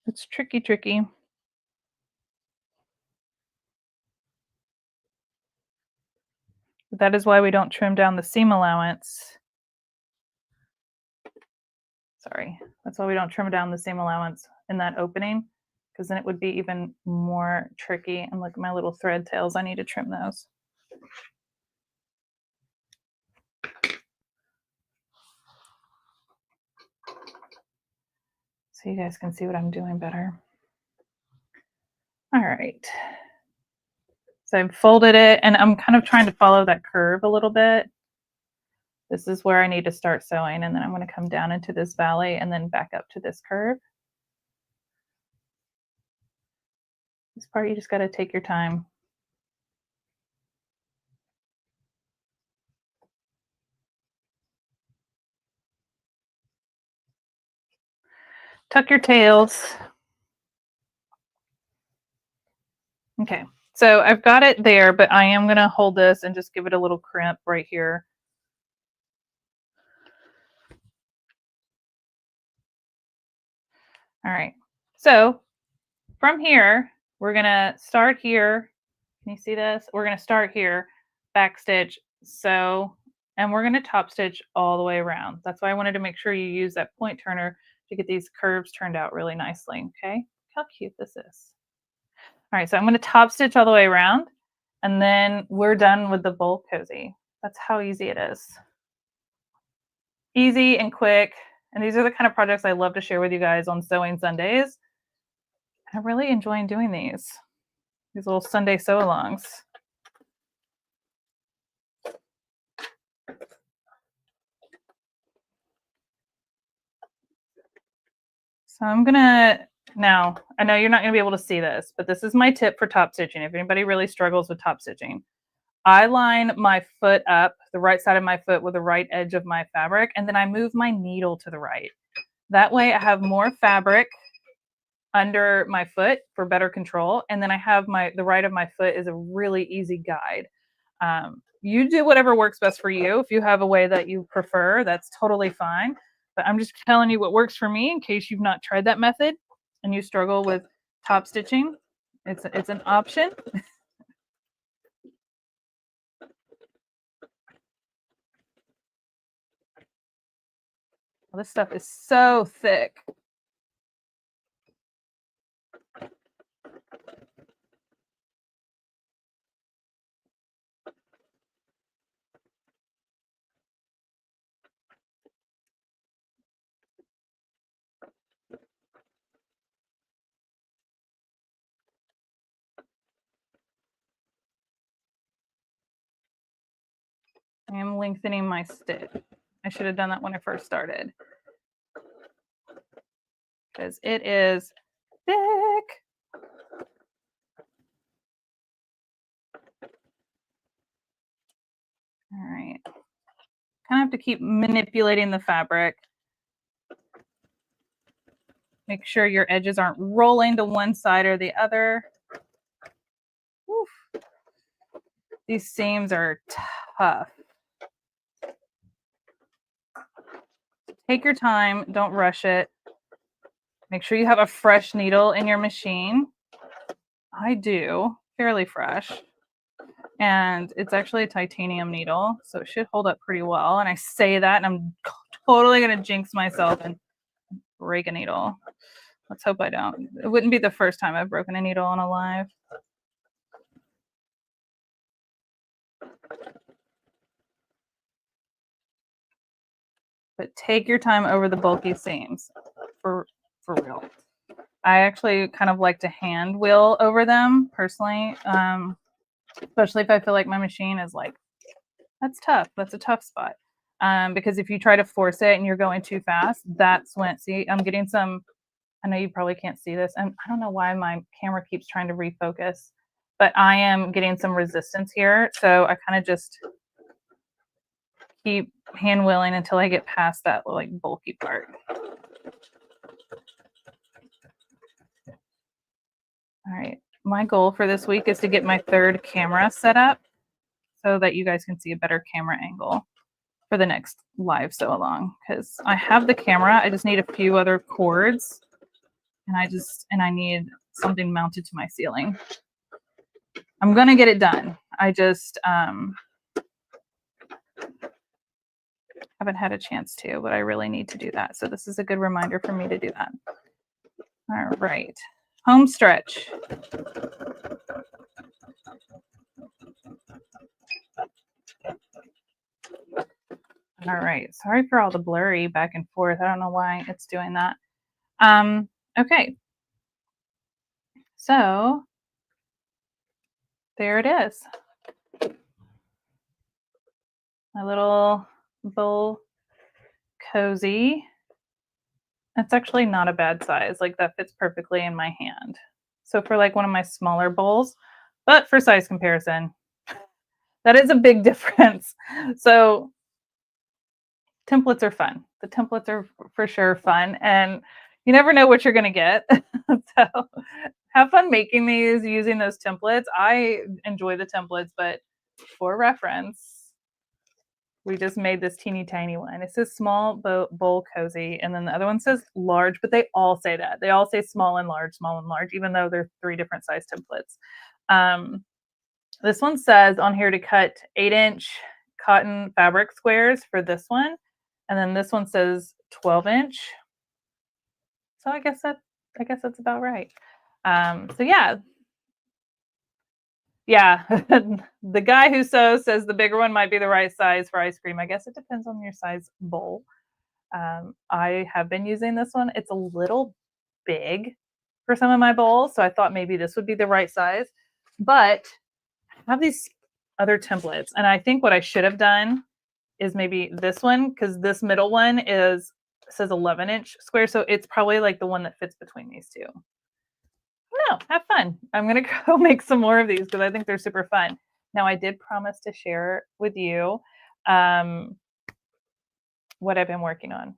It's tricky. But that is why we don't trim down the seam allowance. Sorry, that's why we don't trim down the seam allowance in that opening, because then it would be even more tricky. And look at my little thread tails. I need to trim those. So you guys can see what I'm doing better. All right. So I've folded it, and I'm kind of trying to follow that curve a little bit. This is where I need to start sewing, and then I'm going to come down into this valley and then back up to this curve. This part, you just got to take your time. Tuck your tails. Okay, so I've got it there, but I am going to hold this and just give it a little crimp right here. All right, so from here, we're going to start here. Can you see this? We're going to start here, back stitch, sew, and we're going to top stitch all the way around. That's why I wanted to make sure you use that point turner to get these curves turned out really nicely. Okay, how cute this is. All right, so I'm going to top stitch all the way around, and then we're done with the bowl cozy. That's how easy it is. Easy and quick. And these are the kind of projects I love to share with you guys on Sewing Sundays. I'm really enjoying doing these little Sunday sew-alongs. So I'm gonna, now, I know you're not gonna be able to see this, but this is my tip for top stitching. If anybody really struggles with top stitching, I line my foot up, the right side of my foot with the right edge of my fabric, and then I move my needle to the right. That way I have more fabric under my foot for better control, and then I have the right of my foot is a really easy guide. You do whatever works best for you. If you have a way that you prefer, that's totally fine. But I'm just telling you what works for me in case you've not tried that method and you struggle with top stitching. It's an option. Well, this stuff is so thick. I am lengthening my stitch. I should have done that when I first started, because it is thick. All right. Kind of have to keep manipulating the fabric. Make sure your edges aren't rolling to one side or the other. Oof. These seams are tough. Take your time, don't rush it. Make sure you have a fresh needle in your machine. I do, fairly fresh. And it's actually a titanium needle, so it should hold up pretty well. And I say that, and I'm totally going to jinx myself and break a needle. Let's hope I don't. It wouldn't be the first time I've broken a needle on a live. But take your time over the bulky seams, for real. I actually kind of like to hand wheel over them personally, especially if I feel like my machine is like, that's tough. That's a tough spot. because if you try to force it and you're going too fast, that's when, see, I'm getting some, I know you probably can't see this, and I don't know why my camera keeps trying to refocus, but I am getting some resistance here. So I kind of just keep hand wheeling until I get past that like bulky part. All right. My goal for this week is to get my third camera set up so that you guys can see a better camera angle for the next live sew along, because I have the camera. I just need a few other cords, and I need something mounted to my ceiling. I'm gonna get it done. I just haven't had a chance to, but I really need to do that. So this is a good reminder for me to do that. All right, home stretch. All right, sorry for all the blurry back and forth. I don't know why it's doing that. Okay, so there it is. My little bowl cozy. That's actually not a bad size. Like that fits perfectly in my hand. So for like one of my smaller bowls, but for size comparison, that is a big difference. So templates are fun. The templates are for sure fun, and you never know what you're going to get. So have fun making these using those templates. I enjoy the templates, but for reference, we just made this teeny tiny one. It says small bowl cozy, and then the other one says large, but they all say that. They all say small and large, even though they're 3 different size templates. This one says on here to cut 8-inch cotton fabric squares for this one. And then this one says 12-inch. So I guess that's about right. So yeah. Yeah. The guy who sews says the bigger one might be the right size for ice cream. I guess it depends on your size bowl. I have been using this one. It's a little big for some of my bowls, so I thought maybe this would be the right size. But I have these other templates, and I think what I should have done is maybe this one, because this middle one says 11-inch square, so it's probably like the one that fits between these two. No, have fun. I'm gonna go make some more of these because I think they're super fun. Now, I did promise to share with you what I've been working on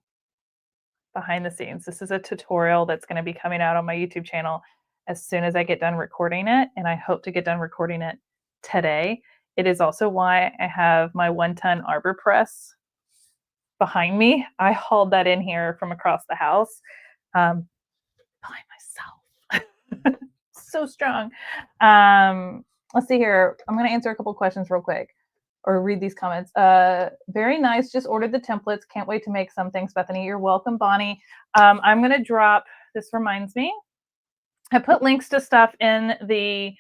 behind the scenes. This is a tutorial that's going to be coming out on my YouTube channel as soon as I get done recording it, and I hope to get done recording it today. It is also why I have my 1-ton arbor press behind me. I hauled that in here from across the house by myself. So strong. Let's see here. I'm going to answer a couple questions real quick, or read these comments. Very nice. Just ordered the templates. Can't wait to make some. Thanks, Bethany. You're welcome, Bonnie. I'm going to drop, this reminds me, I put links to stuff in the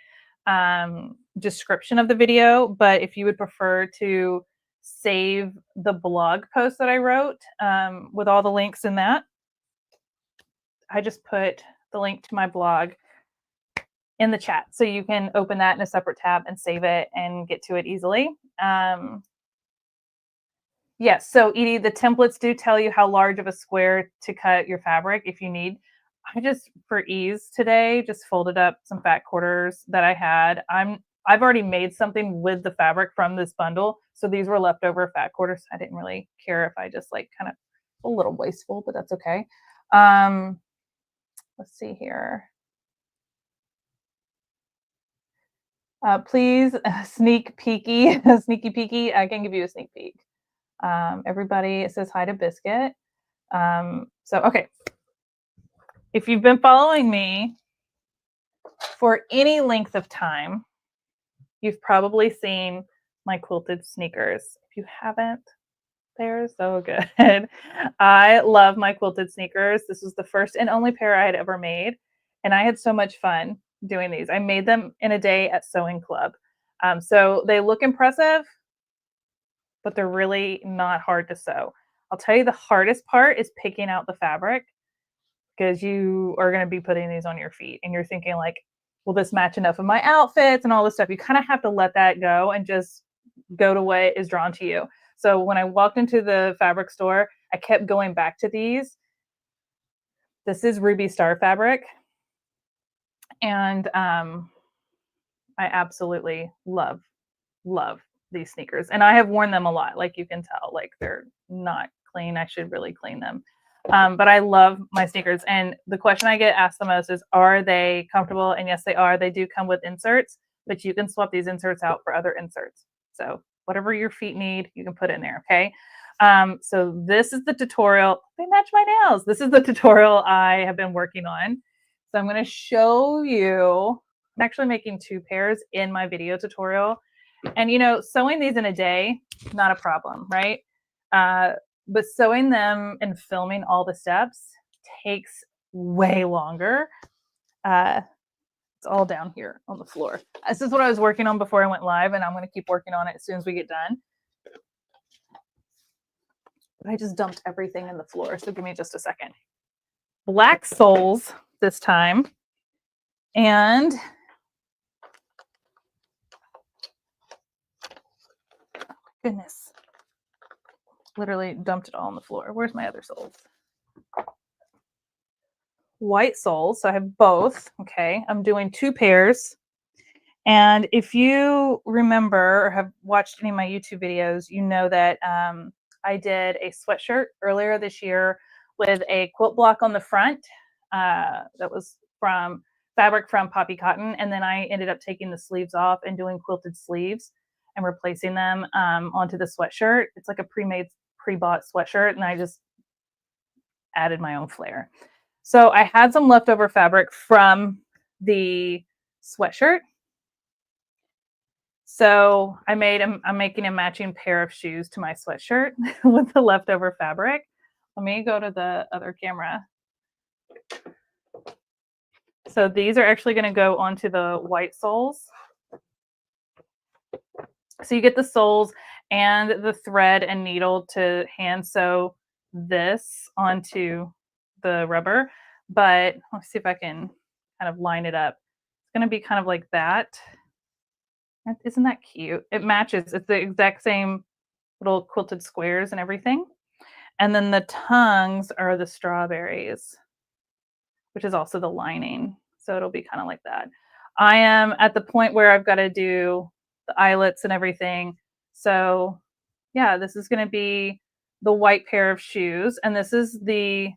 description of the video, but if you would prefer to save the blog post that I wrote with all the links in that, I just put the link to my blog in the chat, so you can open that in a separate tab and save it and get to it easily. Yes, so Edie, the templates do tell you how large of a square to cut your fabric if you need. I just, for ease today, just folded up some fat quarters that I had. I've already made something with the fabric from this bundle, so these were leftover fat quarters. I didn't really care if I just like kind of a little wasteful, but that's okay. Let's see here. Please, sneaky peeky. I can give you a sneak peek. Everybody says hi to Biscuit. So, okay. If you've been following me for any length of time, you've probably seen my quilted sneakers. If you haven't, they're so good. I love my quilted sneakers. This was the first and only pair I had ever made, and I had so much fun doing these. I made them in a day at Sewing Club. So they look impressive, but they're really not hard to sew. I'll tell you the hardest part is picking out the fabric, because you are going to be putting these on your feet and you're thinking like, will this match enough of my outfits and all this stuff? You kind of have to let that go and just go to what is drawn to you. So when I walked into the fabric store, I kept going back to these. This is Ruby Star fabric. And I absolutely love these sneakers. And I have worn them a lot. Like you can tell, like they're not clean. I should really clean them. But I love my sneakers. And the question I get asked the most is, are they comfortable? And yes, they are. They do come with inserts, but you can swap these inserts out for other inserts. So whatever your feet need, you can put in there. Okay. So this is the tutorial. They match my nails. This is the tutorial I have been working on. So I'm going to show you. I'm actually making 2 pairs in my video tutorial. And, you know, sewing these in a day, not a problem, right? But sewing them and filming all the steps takes way longer. It's all down here on the floor. This is what I was working on before I went live, and I'm going to keep working on it as soon as we get done. But I just dumped everything in the floor, so give me just a second. Black soles this time. And goodness, literally dumped it all on the floor. Where's my other soles? White soles. So I have both. Okay. I'm doing 2 pairs. And if you remember or have watched any of my YouTube videos, you know that I did a sweatshirt earlier this year with a quilt block on the front that was from fabric from Poppy Cotton. And then I ended up taking the sleeves off and doing quilted sleeves and replacing them onto the sweatshirt. It's like a pre-made, pre-bought sweatshirt, and I just added my own flair. So I had some leftover fabric from the sweatshirt. So I'm making a matching pair of shoes to my sweatshirt with the leftover fabric. Let me go to the other camera. So these are actually going to go onto the white soles. So you get the soles and the thread and needle to hand sew this onto the rubber. But let's see if I can kind of line it up. It's going to be kind of like that. Isn't that cute? It matches. It's the exact same little quilted squares and everything. And then the tongues are the strawberries, which is also the lining. So it'll be kind of like that. I am at the point where I've got to do the eyelets and everything. So yeah, this is going to be the white pair of shoes. And this is the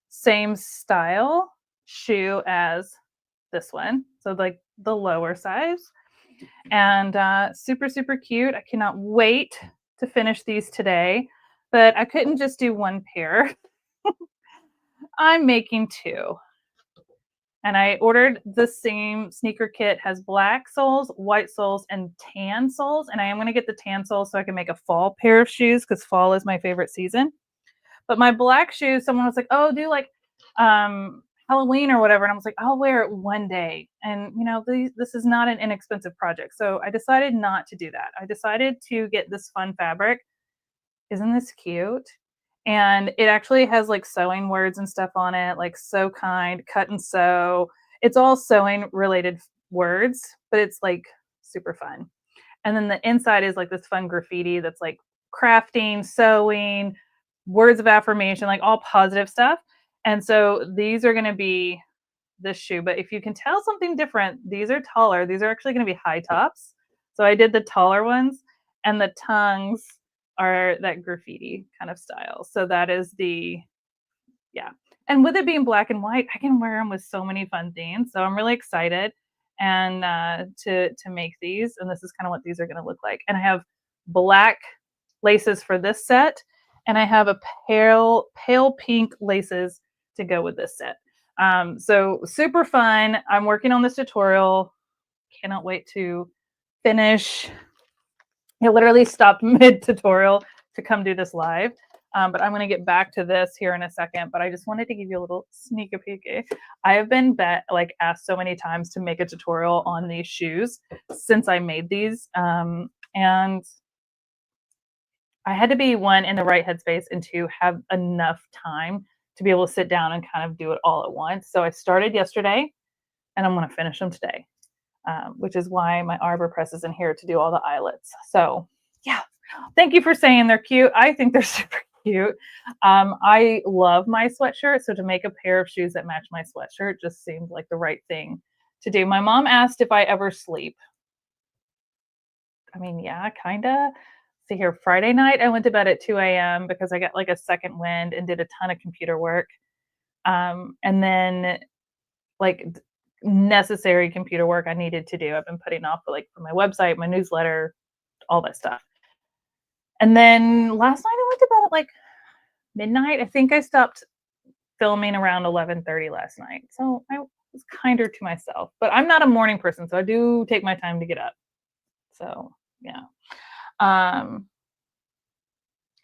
same style shoe as this one. So like the lower size. And super, super cute. I cannot wait to finish these today, but I couldn't just do 1 pair. I'm making 2. And I ordered the same sneaker kit, has black soles, white soles, and tan soles. And I am going to get the tan soles so I can make a fall pair of shoes because fall is my favorite season. But my black shoes, someone was like, oh, do like Halloween or whatever. And I was like, I'll wear it one day. And, you know, this is not an inexpensive project. So I decided not to do that. I decided to get this fun fabric. Isn't this cute? And it actually has like sewing words and stuff on it, like sew kind, cut and sew. It's all sewing related words, but it's like super fun. And then the inside is like this fun graffiti that's like crafting, sewing, words of affirmation, like all positive stuff. And so these are going to be this shoe. But if you can tell something different, these are taller. These are actually going to be high tops. So I did the taller ones, and the tongues are that graffiti kind of style. So that is yeah. And with it being black and white, I can wear them with so many fun things. So I'm really excited and to make these. And this is kind of what these are going to look like. And I have black laces for this set, and I have a pale pink laces to go with this set. So super fun. I'm working on this tutorial. Cannot wait to finish. I literally stopped mid-tutorial to come do this live. But I'm going to get back to this here in a second. But I just wanted to give you a little sneak peek. I have been asked so many times to make a tutorial on these shoes since I made these. And I had to be, 1, in the right headspace, and 2, have enough time to be able to sit down and kind of do it all at once. So I started yesterday, and I'm going to finish them today, which is why my arbor press is in here to do all the eyelets. So yeah, Thank you for saying they're cute. I think they're super cute. I love my sweatshirt, so to make a pair of shoes that match my sweatshirt just seemed like the right thing to do. My mom asked if I ever sleep. I mean, yeah, kinda. See here, Friday night, I went to bed at 2 a.m. because I got like a second wind and did a ton of computer work. And then like necessary computer work I needed to do. I've been putting off for my website, my newsletter, all that stuff. And then last night I went to bed at like midnight. I think I stopped filming around 11:30 last night. So I was kinder to myself. But I'm not a morning person, so I do take my time to get up. So, yeah. Um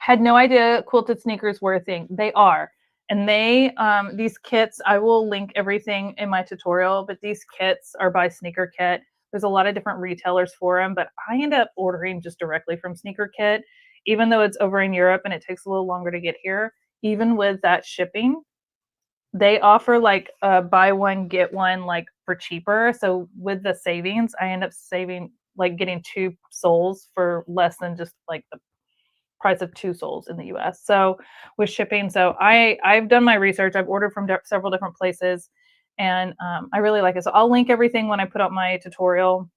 Had no idea quilted sneakers were a thing. They are. And these kits, I will link everything in my tutorial, but these kits are by Sneaker Kit. There's a lot of different retailers for them, but I end up ordering just directly from Sneaker Kit, even though it's over in Europe and it takes a little longer to get here. Even with that shipping, they offer like a buy one, get one like for cheaper. So with the savings, I end up saving like getting two soles for less than just like the price of two soles in the US. So with shipping, so I've done my research. I've ordered from several different places, and I really like it. So I'll link everything when I put up my tutorial.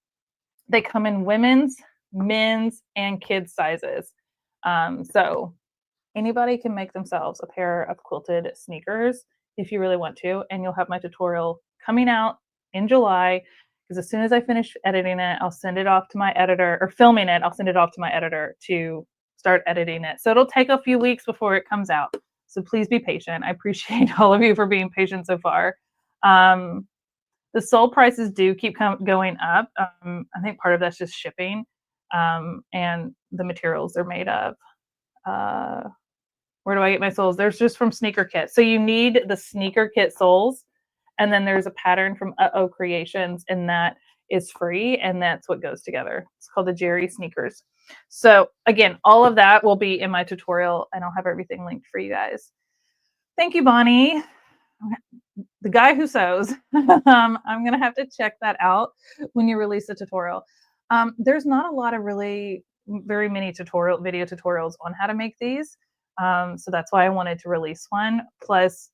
They come in women's, men's, and kids sizes. So anybody can make themselves a pair of quilted sneakers if you really want to, and you'll have my tutorial coming out in July. Because as soon as I finish editing it, I'll send it off to my editor, or filming it, I'll send it off to my editor to start editing it. So it'll take a few weeks before it comes out. So please be patient. I appreciate all of you for being patient so far. The sole prices do keep going up. I think part of that's just shipping, and the materials they're made of. Where do I get my soles? There's just from Sneaker Kit. So you need the Sneaker Kit soles, and then there's a pattern from Uh-Oh Creations, and that is free, and that's what goes together. It's called the Jerry Sneakers. So again, all of that will be in my tutorial, and I'll have everything linked for you guys. Thank you, Bonnie. The guy who sews. I'm gonna have to check that out when you release the tutorial. There's not a lot of really very many video tutorials on how to make these. So that's why I wanted to release one. Plus,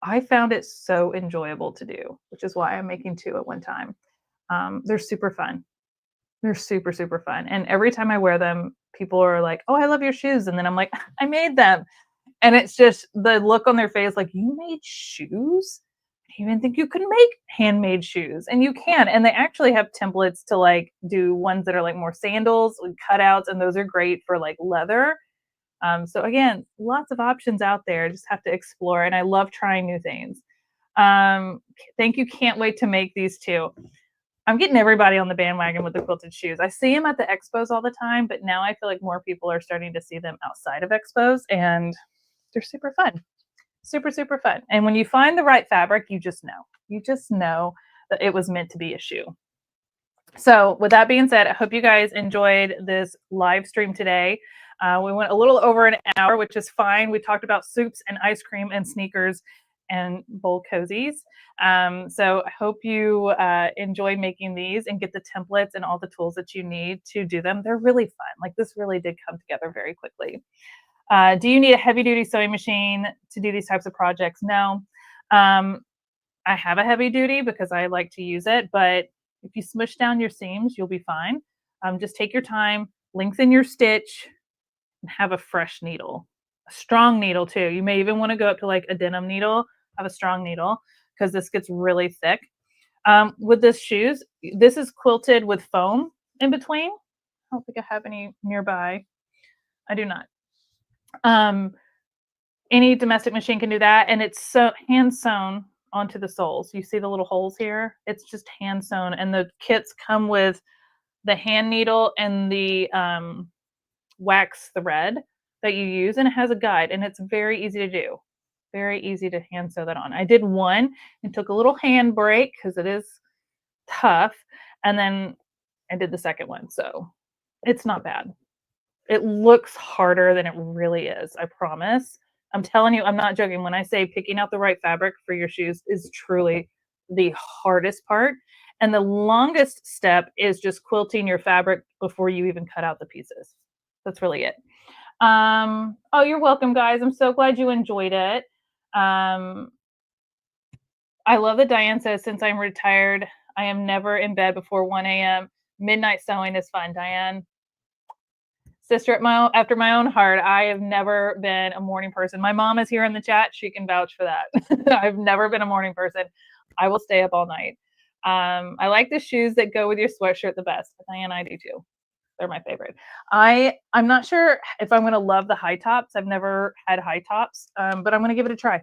I found it so enjoyable to do, which is why I'm making two at one time. They're super fun. They're super, super fun. And every time I wear them, people are like, "Oh, I love your shoes." And then I'm like, "I made them." And it's just the look on their face like, "You made shoes? I didn't even think you could make handmade shoes." And you can. And they actually have templates to like do ones that are like more sandals with cutouts, and those are great for like leather. So again, lots of options out there. Just have to explore. And I love trying new things. Thank you. Can't wait to make these too. I'm getting everybody on the bandwagon with the quilted shoes. I see them at the expos all the time, but now I feel like more people are starting to see them outside of expos, and they're super fun. Super, super fun. And when you find the right fabric, you just know. You just know that it was meant to be a shoe. So with that being said, I hope you guys enjoyed this live stream today. We went a little over an hour, which is fine. We talked about soups and ice cream and sneakers and bowl cozies. So I hope you enjoy making these and get the templates and all the tools that you need to do them. They're really fun. Like this really did come together very quickly. Do you need a heavy duty sewing machine to do these types of projects? No. I have a heavy duty because I like to use it, but if you smush down your seams, you'll be fine. Just take your time, lengthen your stitch, and have a fresh needle. A strong needle too. You may even want to go up to like a denim needle, have a strong needle, because this gets really thick. With this shoes, this is quilted with foam in between. I don't think I have any nearby. I do not. Any domestic machine can do that, and it's hand sewn onto the soles. You see the little holes here? It's just hand sewn, and the kits come with the hand needle and the wax thread that you use, and it has a guide, and it's very easy to do. Very easy to hand sew that on. I did one and took a little hand break because it is tough, and then I did the second one, so it's not bad. It looks harder than it really is, I promise. I'm telling you, I'm not joking. When I say picking out the right fabric for your shoes is truly the hardest part. And the longest step is just quilting your fabric before you even cut out the pieces. That's really it. Oh, you're welcome, guys. I'm so glad you enjoyed it. I love that Diane says, since I'm retired, I am never in bed before 1 a.m. Midnight sewing is fun, Diane. Sister after my own heart, I have never been a morning person. My mom is here in the chat. She can vouch for that. I've never been a morning person. I will stay up all night. I like the shoes that go with your sweatshirt the best. Diane, I do too. They're my favorite. I'm not sure if I'm going to love the high tops. I've never had high tops, but I'm going to give it a try.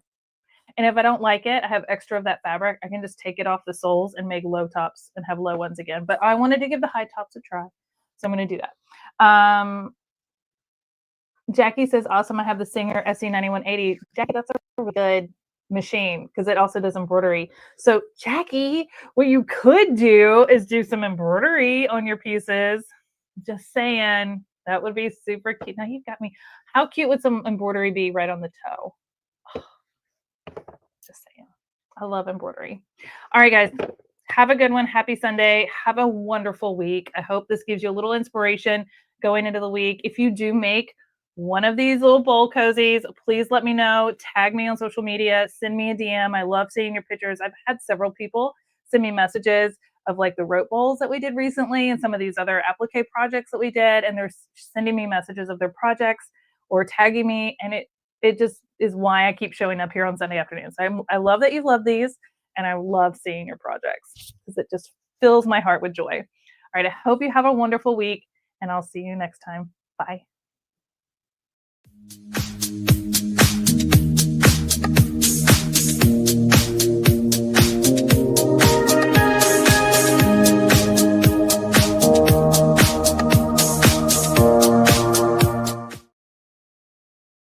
And if I don't like it, I have extra of that fabric. I can just take it off the soles and make low tops and have low ones again. But I wanted to give the high tops a try. So I'm going to do that. Jackie says, awesome. I have the Singer SE9180. Jackie, that's a really good machine because it also does embroidery. So Jackie, what you could do is do some embroidery on your pieces. Just saying, that would be super cute. Now you've got me. How cute would some embroidery be right on the toe? Just saying. I love embroidery. All right, guys. Have a good one. Happy Sunday. Have a wonderful week. I hope this gives you a little inspiration going into the week. If you do make one of these little bowl cozies, please let me know. Tag me on social media. Send me a DM. I love seeing your pictures. I've had several people send me messages of like the rope bowls that we did recently and some of these other applique projects that we did. And they're sending me messages of their projects or tagging me. And it just is why I keep showing up here on Sunday afternoons. I love that you love these, and I love seeing your projects because it just fills my heart with joy. All right, I hope you have a wonderful week, and I'll see you next time. Bye.